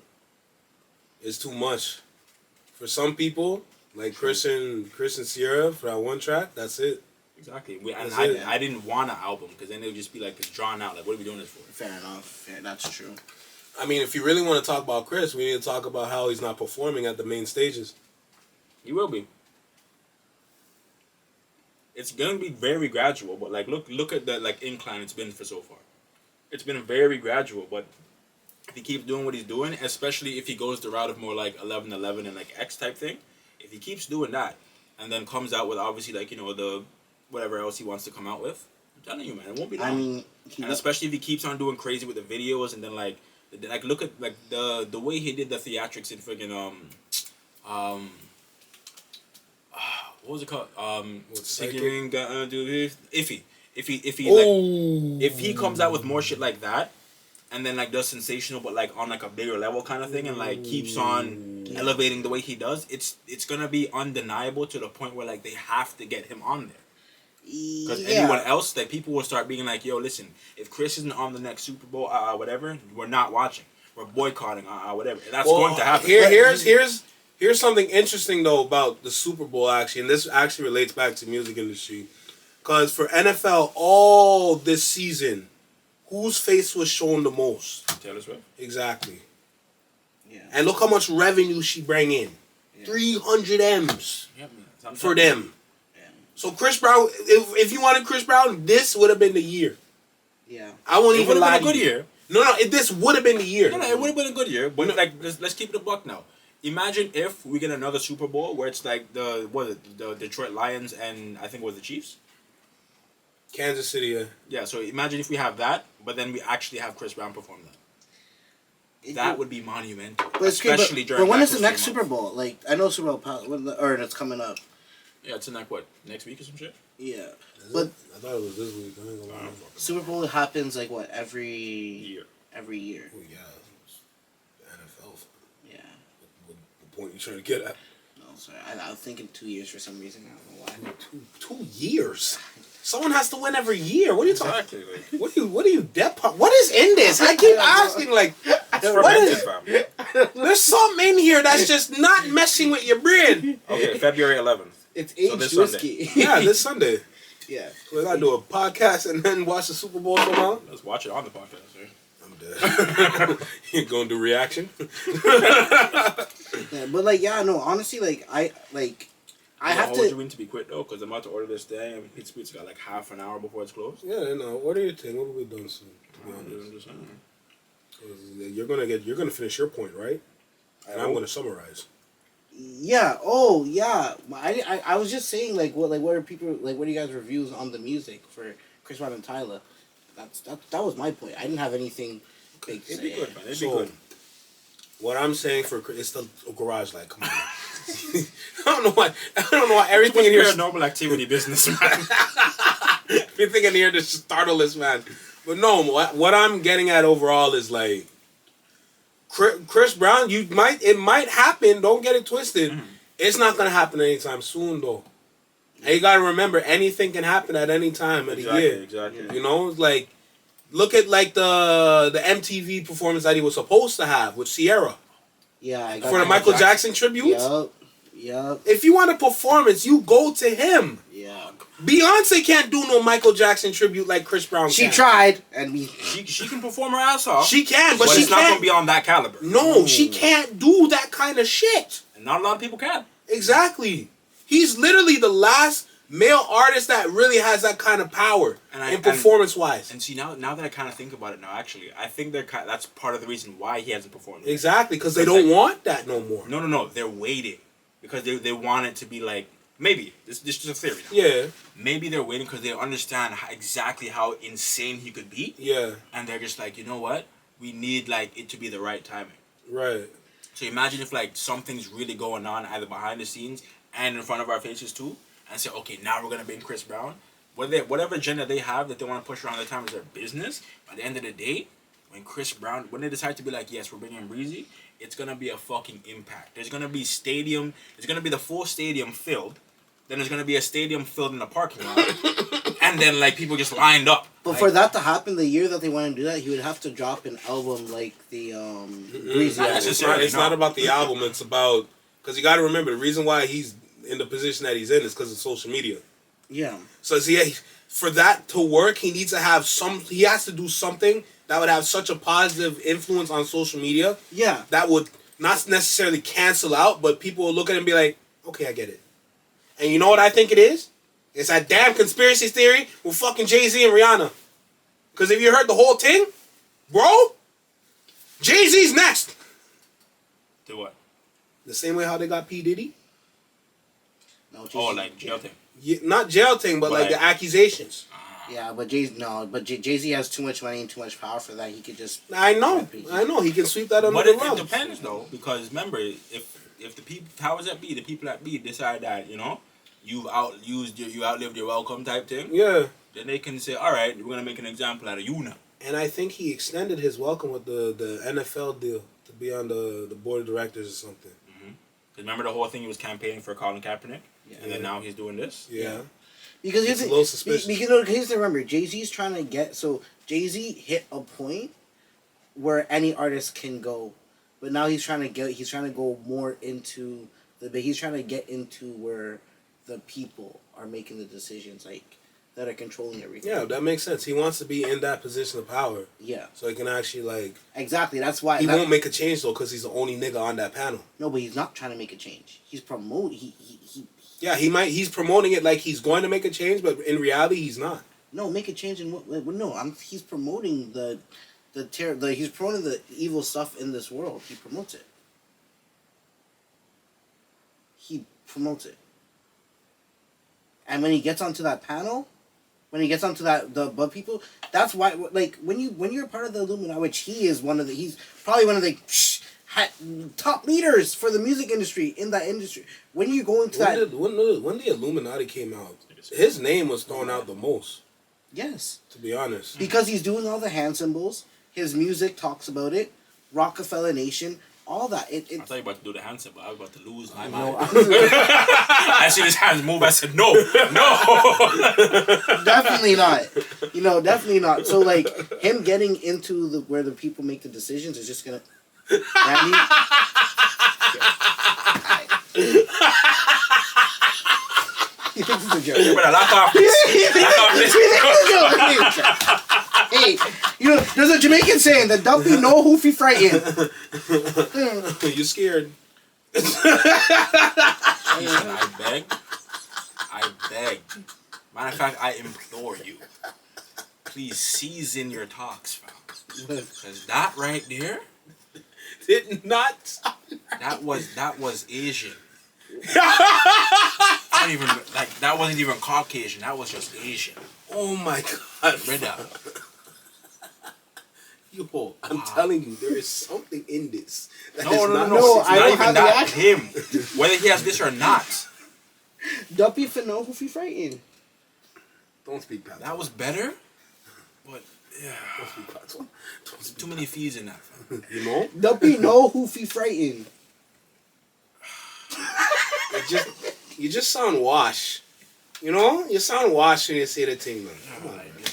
It's too much. For some people, like Chris and Sierra for that one track, that's it. Exactly. I didn't want an album because then it would just be like it's drawn out. Like, what are we doing this for? Fair enough. Fair, that's true. I mean, if you really want to talk about Chris, we need to talk about how he's not performing at the main stages. He will be. It's gonna be very gradual, but like look at the like incline it's been for so far. It's been very gradual, but if he keeps doing what he's doing, especially if he goes the route of more like 11-11 and like X type thing, if he keeps doing that and then comes out with obviously like the whatever else he wants to come out with, I'm telling you, man, it won't be long. I mean, and especially if he keeps on doing crazy with the videos and then like Like look at like the way he did the theatrics in friggin' what was it called? Singing Iffy. If he like if he comes out with more shit like that, and then like does sensational but like on like a bigger level kind of thing, and like keeps on elevating the way he does, it's gonna be undeniable to the point where like they have to get him on there. Because anyone else, like people will start being like, yo, listen, if Chris isn't on the next Super Bowl, whatever, we're not watching. We're boycotting, whatever. That's going to happen. Here's something interesting though about the Super Bowl actually, and this actually relates back to music industry. Because for NFL, all this season, whose face was shown the most? Taylor Swift. Exactly. Yeah. And look how much revenue she bring in. 300 M's for them. So Chris Brown, if you wanted Chris Brown, this would have been the year. Yeah. I won't even lie to you. It would have been a good year. No, this would have been the year. No, it would have been a good year. But like, let's keep it a buck now. Imagine if we get another Super Bowl where it's like the Detroit Lions and I think it was the Chiefs. Kansas City, yeah. Yeah, so imagine if we have that, but then we actually have Chris Brown perform that. That would be monumental, especially during. But when is the next Super Bowl? Like I know Super Bowl, or it's coming up. Yeah, it's in like what, next week or some shit? Yeah. But I thought it was this week. I ain't gonna lie. Super Bowl happens like what, every year? Every year. Oh yeah. NFL. Yeah. What point you trying to get at? No, sorry. I was thinking 2 years for some reason. I don't know why. 2 years? Someone has to win every year. What are you talking? Exactly. Like, What are you What is in this? I keep asking like, what is? There's something in here that's just not messing with your brain. Okay, February 11th. It's aged whiskey. Yeah, this Sunday. Yeah. So we gotta do a podcast and then watch the Super Bowl somehow. Let's watch it on the podcast, sir. I'm dead. You gonna do reaction? Yeah, but like, yeah, no, honestly, like, I have to. Hold you in to be quick though, because I'm about to order this thing. And Pizza Pizza got like half an hour before it's closed. Yeah, no. Order your thing. What will be done soon? To be honest, you're gonna finish your point, right? And I'm gonna summarize. Yeah. Oh, yeah. I was just saying, like, what are people like? What are you guys' reviews on the music for Chris Brown and Tyler? That was my point. I didn't have anything big to It'd be say. good, man. It'd be good. What I'm saying for it's the garage light. Come on. I don't know why everything in here is normal activity business, man. everything in here to startle this man. But no, what I'm getting at overall is like Chris Brown. It might happen. Don't get it twisted. Mm-hmm. It's not gonna happen anytime soon, though. And you gotta remember, anything can happen at any time of the year. Exactly. You know, like look at like the MTV performance that he was supposed to have with Sierra. Yeah, for the Michael Jackson tribute. Yup. If you want a performance, you go to him. Yeah. Beyonce can't do no Michael Jackson tribute like Chris Brown She can. tried, and she can perform her ass off. She can, but it's not gonna be on that caliber. No, she can't do that kind of shit. And not a lot of people can. Exactly. He's literally the last male artist that really has that kind of power in performance-wise. And see, now that I kind of think about it now, actually, I think that's part of the reason why he hasn't performed. Exactly, because they don't want that no more. No. They're waiting. Because they want it to be like, maybe, this is a theory now. Yeah. Maybe they're waiting because they understand exactly how insane he could be. Yeah. And they're just like, you know what? We need like it to be the right timing. Right. So imagine if like something's really going on either behind the scenes and in front of our faces too, and say, okay, now we're gonna bring Chris Brown. Whatever agenda they have that they want to push around the time is their business. By the end of the day, when they decide to be like, yes, we're bringing Breezy, it's gonna be a fucking impact. There's gonna be the full stadium filled. Then there's gonna be a stadium filled in the parking lot, and then like people just lined up. But for that to happen, the year that they want to do that, he would have to drop an album like the Breezy album. It's not about the album. It's about because you got to remember the reason why he's in the position that he's in is because of social media. Yeah. So see, for that to work, he needs to have He has to do something that would have such a positive influence on social media. Yeah. That would not necessarily cancel out, but people will look at it and be like, okay, I get it. And you know what I think it is? It's that damn conspiracy theory with fucking Jay-Z and Rihanna. Because if you heard the whole thing, bro, Jay-Z's next. Do what? The same way how they got P. Diddy. No, like jail thing. Yeah, not jail thing, but like the accusations. Yeah, but Jay-Z has too much money and too much power for that. He could just. I know. He can sweep that under But the it rug. depends though, because remember, if the people powers that be, the people that be decide that you outlived your welcome type thing, Yeah. then they can say, all right, we're gonna make an example out of you now. And I think he extended his welcome with the NFL deal to be on the board of directors or something. Remember the whole thing he was campaigning for Colin Kaepernick, and then now he's doing this. Yeah. Because it's a little suspicious. Because remember, Jay-Z's trying to get Jay-Z hit a point where any artist can go, but now he's trying to go more into he's trying to get into where the people are making the decisions, like that are controlling everything. Yeah, that makes sense. He wants to be in that position of power. Yeah. So he can actually exactly. That's why he won't make a change though, because he's the only nigga on that panel. No, but he's not trying to make a change. He's promoting. Yeah, he might. He's promoting it like he's going to make a change, but in reality, he's not. No, make a change in what? No, he's promoting he's promoting the evil stuff in this world. He promotes it. He promotes it. And when he gets onto that panel, when he gets onto the above people, that's why when you're part of the Illuminati, which he's probably one of the top leaders for the music industry in that industry. When you go into when the Illuminati came out, his name was thrown out the most. Yes. To be honest. Because he's doing all the hand symbols. His music talks about it. Rockefeller Nation, all that. I thought you were about to do the hand symbol. I was about to lose my No, mind. I see his hands move. I said, no. Definitely not. Definitely not. So, him getting into where the people make the decisions is just going to... Randy? He thinks it's a joke. You better lock off this. Hey, there's a Jamaican saying that don't be no hoofy frightened. You scared. He said, I beg. Matter of fact, I implore you. Please season your talks, fam. Because that right there did not. That was Asian. That wasn't even Caucasian. That was just Asian. Oh my God, Brother. Yo, I'm telling you, there is something in this. No. I Not don't even have that. the Him. Whether he has this or not. Duppy for no hoofy frightened. Don't speak that. That was better. But yeah. Don't speak that. Don't speak Too many fees in that. You know? Duppy no hoofy frightened. You just sound wash. You know? You sound wash when you say the thing, man.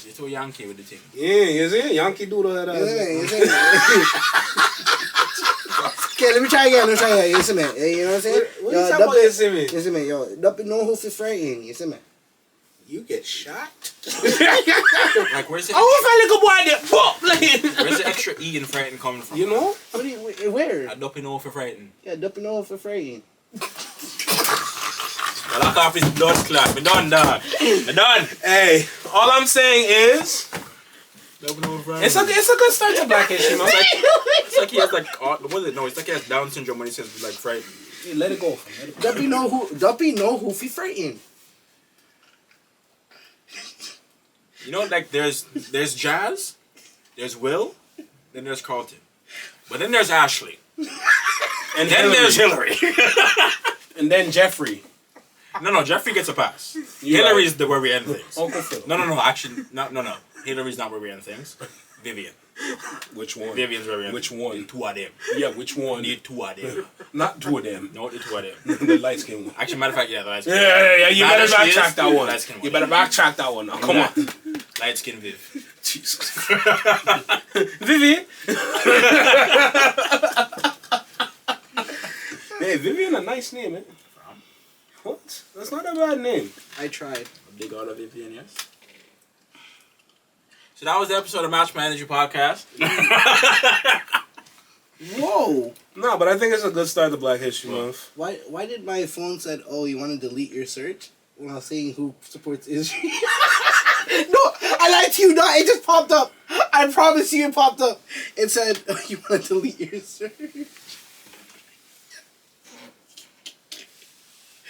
You're too Yankee with the thing. Yeah, you see? Yankee do that. Okay, let me try again. You see me? You know what I'm saying? What you talking about, you see me? You see me? Yo, Duppy no hoofy frightened. You see me? You get shot? Like, where's the where's the extra E in frightened coming from? You know? Where? I don't know for frightened. Yeah, Duppy no hoofy frightened. I lock off his blood clot. Me done, dog. Me done. Hey, all I'm saying is, it's a good start to Black History Month. It's like he has what is it? No, it's like he has Down syndrome when he says frightened. Hey, let it go. Duppy no hoofy frightened. You know, there's Jazz, there's Will, then there's Carlton, but then there's Ashley, and then there's Hillary, and then Jeffrey. No, Jeffrey gets a pass. Hillary's where we end things. Uncle Phil. No. Actually, no. Hillary's not where we end things. Vivian. Which one? Vivian's where we end Which things. one? Two of them. Yeah, which one? Need two of them. Not two of them. No, the two of them. The light skin one. Actually, matter of fact, yeah, the light skin. Yeah. You better backtrack that one. Light skin one. You better backtrack that one now. Come on. Light skin Viv. Jesus. Vivi. Hey, Vivian, a nice name, man. What? That's not a bad name. I tried. A big out of Vivian, yes. So that was the episode of Match My Energy Podcast. Whoa. No, but I think it's a good start to Black History Month. Why did my phone said, oh, you want to delete your search? When I was saying who supports Israel. No, I lied to you. No, it just popped up. I promise you it popped up. It said, oh, you want to delete your search?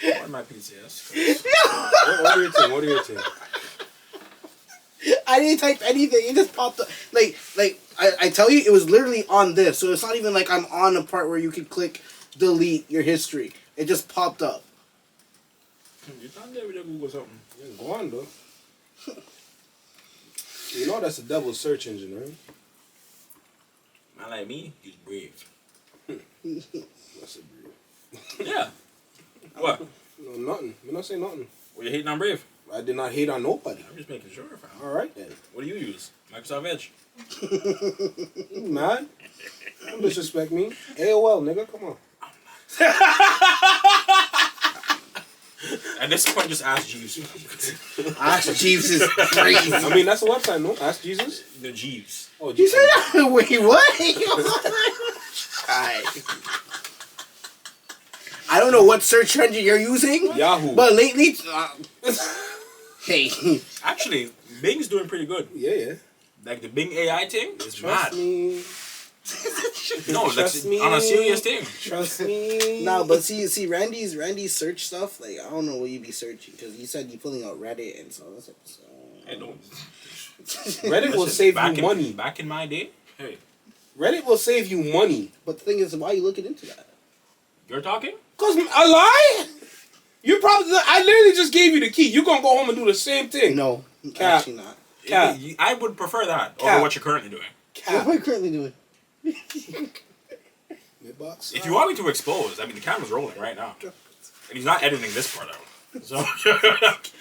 What my PCS? What do you think? I didn't type anything. It just popped up. Like I tell you, it was literally on this. So it's not even like I'm on a part where you can click delete your history. It just popped up. You thought they would Google something. Yeah, go on, though. You know that's the devil's search engine, right? Man like me, he's brave. That's a brave. Yeah. What? No, nothing. You're not saying nothing. Well, you hating on Brave? I did not hate on nobody. I'm just making sure, fam. All right, then. What do you use? Microsoft Edge? You mad? Don't disrespect me. AOL, nigga, come on. At this point, just ask Jeeves. Ask Jeeves is crazy. I mean, that's a website, no? Ask Jesus. The Jeeves. Oh, You Jesus. said that? Wait, what? Alright. I don't know what search engine you're using. Yahoo. But lately, hey, Actually, Bing's doing pretty good. Yeah. Like the Bing AI thing is Trust mad. me. No, like Trust me. on a serious thing. Trust me. no, but see, Randy's search stuff. Like I don't know what you be searching because you said you pulling out Reddit and so that's like. So. Hey, don't. Reddit will Listen, save back you money. Back in my day, hey, Reddit will save you money. But the thing is, why are you looking into that? you're talking? Cause a lie? You probably. I literally just gave you the key. You gonna go home and do the same thing. No, Cap. actually not. Cap. I would prefer that Cap. over what you're currently doing. What am Cap. I currently doing? Mid-box. If you want me to expose, I mean, the camera's rolling right now. And he's not editing this part out. So,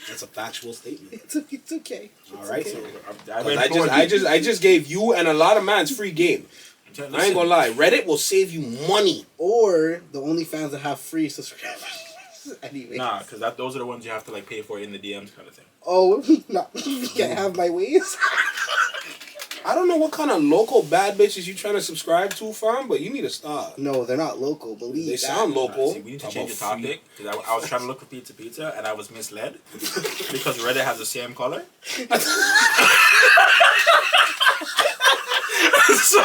That's a factual statement. It's okay. All right. okay. So, I just gave you and a lot of man's free game. I ain't gonna lie. Reddit will save you money. Or the OnlyFans that have free subscribers. Anyway. Nah, because those are the ones you have to like pay for in the DMs kind of thing. Oh, no, you can't have my ways. I don't know what kind of local bad bitches you trying to subscribe to, fam, but you need to stop. No, they're not local. Believe They that. sound local. See, we need to Talk change the about free. topic because I was trying to look for pizza and I was misled because Reddit has the same color. So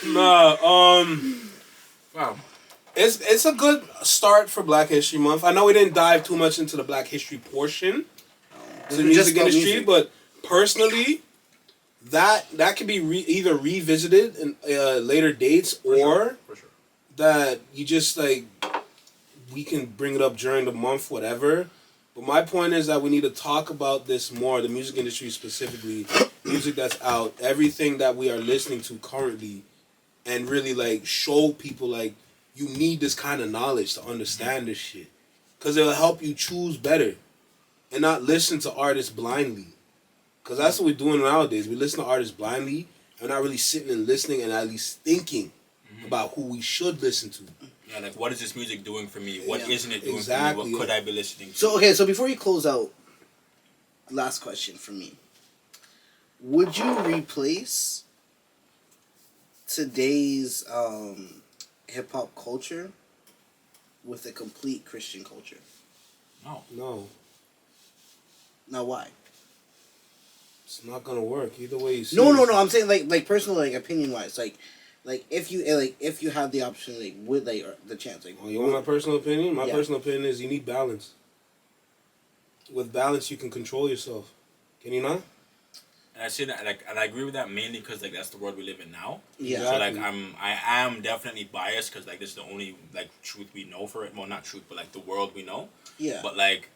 Nah, wow. it's a good start for Black History Month. I know we didn't dive too much into the Black History portion of the We just music got industry, music. but personally, that can be either revisited in later dates or For sure. that you just like we can bring it up during the month, whatever. But my point is that we need to talk about this more, the music industry specifically, music that's out, everything that we are listening to currently, and really like show people like you need this kind of knowledge to understand this shit. Cause it'll help you choose better and not listen to artists blindly. Cause that's what we're doing nowadays. We listen to artists blindly and we're not really sitting and listening and at least thinking about who we should listen to. Yeah, like what is this music doing for me? What Yeah. isn't it doing Exactly, for me? What could I be listening to? So, okay, so before you close out, last question for me. Would you replace today's hip-hop culture with a complete Christian culture? No. No, Now, why? it's not gonna work. Either way you see No, it. I'm saying like personal, like opinion-wise, like if you had the option, like would like or the chance, like Oh, you want my personal opinion? My Yeah. personal opinion is you need balance. With balance, you can control yourself. Can you not? And I say that, like, and I agree with that mainly because like that's the world we live in now. Yeah. So like Exactly. I am definitely biased because like this is the only like truth we know for it. Well, not truth, but like the world we know. Yeah. But like,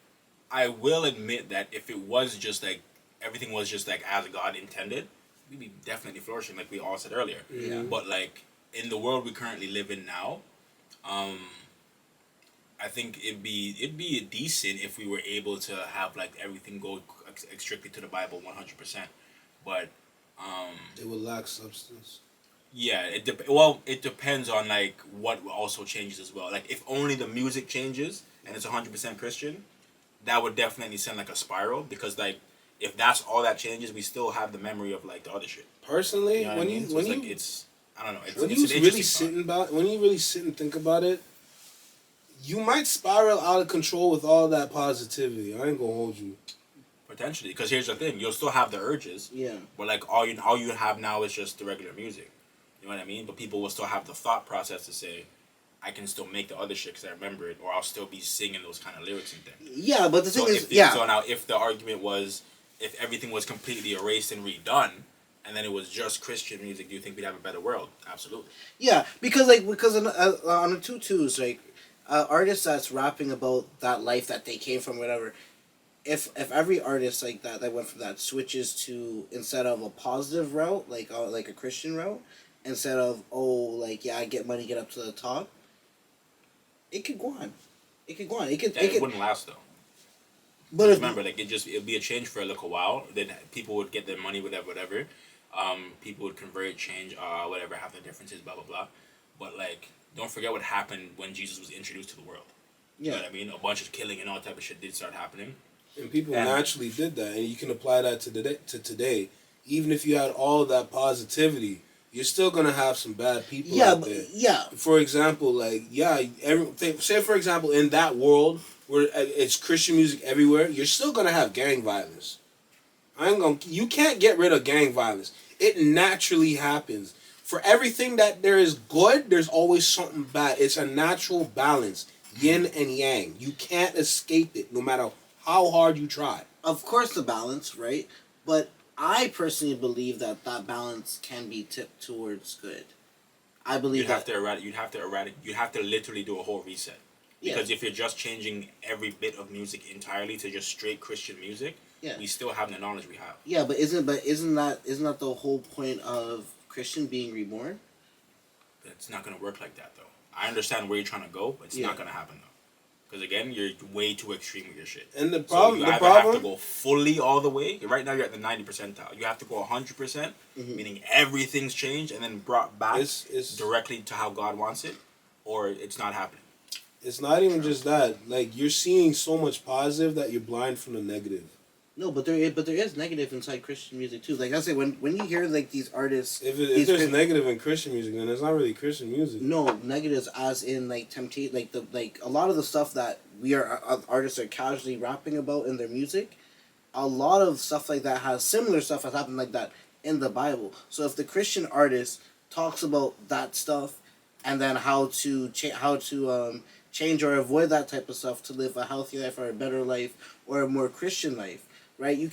I will admit that if it was just like everything was just like as God intended, we'd be definitely flourishing, like we all said earlier. Yeah. But like in the world we currently live in now, I think it'd be decent if we were able to have like everything go strictly to the Bible 100%. But It will lack substance. yeah, it depends on like what also changes as well. Like if only the music changes and it's 100% Christian, that would definitely send like a spiral because like if that's all that changes, we still have the memory of like the other shit. Personally, You know what when I mean? you So when it's you like it's I don't know. It's, when it's you an really interesting thought. when you really sit and think about it, you might spiral out of control with all that positivity. I ain't gonna hold you. Potentially, because here's the thing: you'll still have the urges, Yeah. but like all you have now is just the regular music. You know what I mean? But people will still have the thought process to say, I can still make the other shit because I remember it, or I'll still be singing those kind of lyrics and things. Yeah, but the thing is, So now, if the argument was, if everything was completely erased and redone, and then it was just Christian music, do you think we'd have a better world? Absolutely. Yeah, because on the 2-2s, like artists that's rapping about that life that they came from, whatever. If every artist like that went from that switches to, instead of a positive route, like a Christian route, instead of I get money, get up to the top, it could go on. It could go on. It wouldn't last though. But remember, like it'd be a change for a little while. Then people would get their money, whatever. People would convert, change, whatever, have their differences, blah blah blah. But like, don't forget what happened when Jesus was introduced to the world. You know what I mean? A bunch of killing and all type of shit did start happening. And people naturally did that, and you can apply that to today. Even if you had all of that positivity, you're still gonna have some bad people out there. Yeah. For example, say for example, in that world where it's Christian music everywhere, you're still gonna have gang violence. You can't get rid of gang violence. It naturally happens. For everything that there is good, there's always something bad. It's a natural balance, yin and yang. You can't escape it, no matter how hard you try. Of course, the balance, right? But I personally believe that balance can be tipped towards good. I believe you'd have to literally do a whole reset. Because if you're just changing every bit of music entirely to just straight Christian music, we still have the knowledge we have. Yeah, but isn't that the whole point of Christian being reborn? It's not gonna work like that though. I understand where you're trying to go, but it's not gonna happen though. Because again, you're way too extreme with your shit. And the problem, so you have to go fully all the way. Right now, you're at the 90 percentile. You have to go 100%, meaning everything's changed and then brought back directly to how God wants it, or it's not happening. It's not even just that. Like, you're seeing so much positive that you're blind from the negative. No, but there is negative inside Christian music too. Like I say, when you hear like these artists, if there's negative in Christian music, then it's not really Christian music. No, negatives as in like temptation, like a lot of the stuff that artists are casually rapping about in their music. A lot of stuff like that has similar stuff has happened like that in the Bible. So if the Christian artist talks about that stuff, and then how to change or avoid that type of stuff to live a healthy life or a better life or a more Christian life. Right, you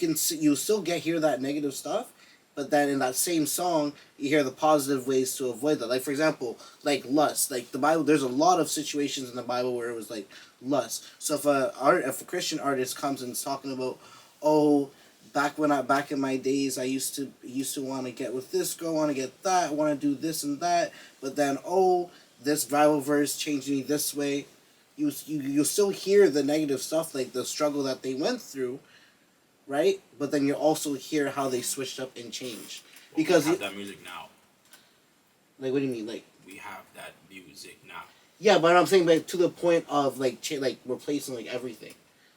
still hear that negative stuff, but then in that same song you hear the positive ways to avoid that. Like for example, like lust. Like the Bible, there's a lot of situations in the Bible where it was like lust. So if a Christian artist comes and is talking about, back in my days I used to want to get with this girl, want to get that, want to do this and that, but then this Bible verse changed me this way. You still hear the negative stuff, like the struggle that they went through. Right, but then you also hear how they switched up and changed because we have that music now. Like, what do you mean? Like, we have that music now. Yeah, but I'm saying, like, to the point of replacing everything,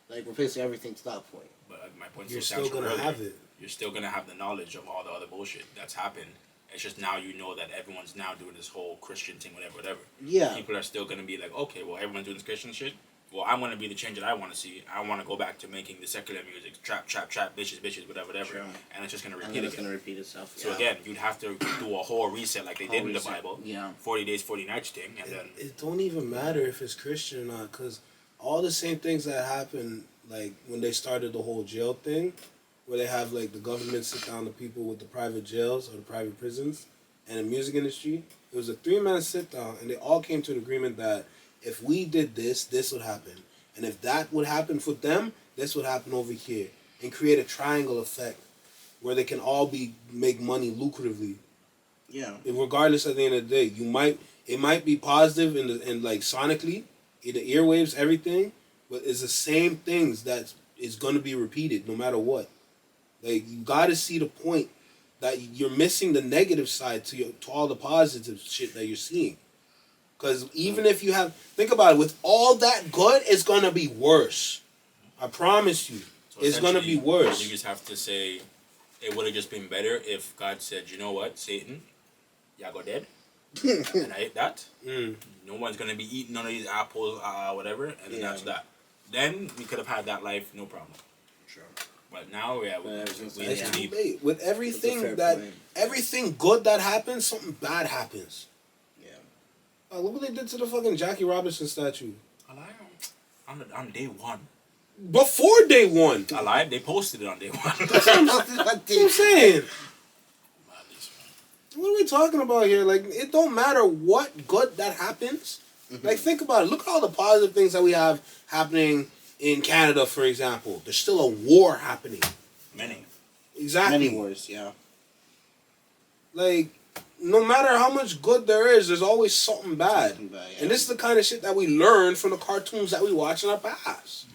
replacing everything to that point. But my point is, you're still gonna have it. You're still gonna have the knowledge of all the other bullshit that's happened. It's just now you know that everyone's now doing this whole Christian thing, whatever. Yeah. People are still gonna be like, okay, well, everyone's doing this Christian shit. Well, I want to be the change that I want to see. I want to go back to making the secular music, trap, bitches, whatever. Sure. And it's just going to repeat again. It's again. going to repeat itself. So again, you'd have to do a whole reset like they did in the Bible. Yeah. 40 days, 40 nights thing. And then it don't even matter if it's Christian or not, because all the same things that happened, like when they started the whole jail thing, where they have like the government sit down the people with the private jails or the private prisons and the music industry, it was a 3-man sit down, and they all came to an agreement that if we did this, this would happen. And if that would happen for them, this would happen over here. And create a triangle effect where they can all make money lucratively. Yeah. And regardless, at the end of the day, it might be positive in like sonically, in the earwaves, everything, but it's the same things that is gonna be repeated no matter what. Like, you gotta see the point that you're missing the negative side to all the positive shit that you're seeing. Because even if you think about it, with all that good, it's going to be worse. I promise you. So it's going to be worse. You just have to say, it would have just been better if God said, you know what, Satan, y'all go dead. And I ate that. No one's going to be eating none of these apples, whatever. And then that's that. Then we could have had that life, no problem. Sure. But now, with everything good that happens, something bad happens. Look what they did to the fucking Jackie Robinson statue. I lied. On day one. Before day one. I lied. They posted it on day one. That's what I'm saying. What are we talking about here? Like, it don't matter what good that happens. Like, think about it. Look at all the positive things that we have happening in Canada, for example. There's still a war happening. Many. Exactly. Many wars, yeah. Like, no matter how much good there is, there's always something bad. Yeah. And this is the kind of shit that we learn from the cartoons that we watch in our past.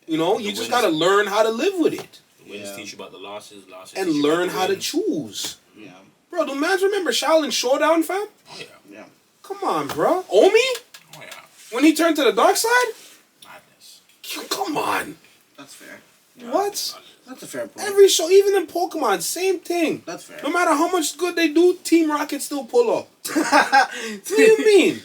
You know, you just gotta learn how to live with it. The wins teach you about the losses and learn how to choose. Yeah. Bro, do mans remember Shaolin Showdown, fam? Oh yeah. Yeah. Come on, bro. Omi? Oh yeah. When he turned to the dark side? Madness. Come on. That's fair. What? That's a fair point. Every show, even in Pokemon, same thing. That's fair. No matter how much good they do, Team Rocket still pull up. What do you mean?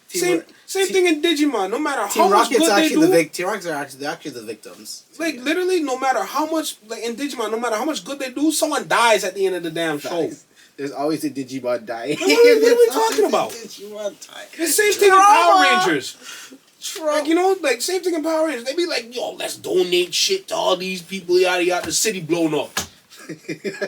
Same thing in Digimon. No matter how much good they do, Team Rockets are actually the victims. like literally, no matter how much, like in Digimon, no matter how much good they do, someone dies at the end of the damn show. There's always a Digimon dying. What are we talking about? Digimon dying. The same thing in Power Rangers. Like, you know, like same thing in Power Rangers. They be like, yo, let's donate shit to all these people. Yada yada. The city blown up.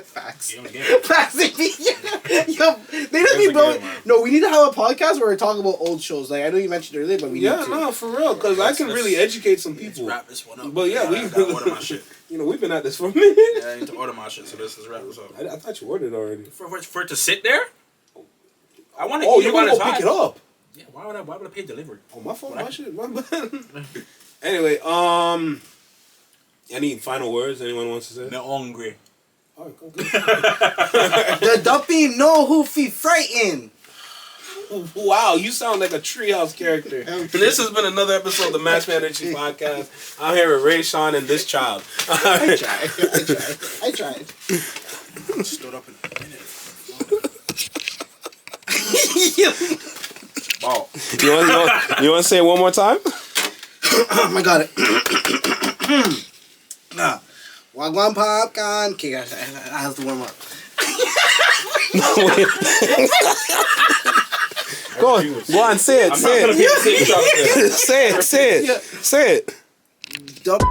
Facts. You don't get it. Facts. Yo, they don't be blowing. No, we need to have a podcast where we talk about old shows. Like I know you mentioned earlier, but we need to. No, for real, because I can really educate some Let's people. wrap this one up. But yeah, I gotta order my shit. You know, we've been at this for a minute. Yeah, I need to order my shit. So let's wrap this up. I thought you ordered already. For it to sit there. I want to. Oh, eat you're it while gonna it's go pick hot. it up. Yeah. Why would I pay delivery? Oh, my fault. My shit. My bad. Anyway, any final words anyone wants to say? Me hungry. All right, go. The dumpy know who fe frightened. Wow, you sound like a Treehouse character. This has been another episode of the Match Energy Podcast. I'm here with Ray, Sean, and this child. I tried. Stood up in a minute. Wow. You want to say it one more time? I got it. Wagwan popcorn. Okay, guys, I have to warm up. Go on, say it. Say it. Say it. Say it. Say it. Dump.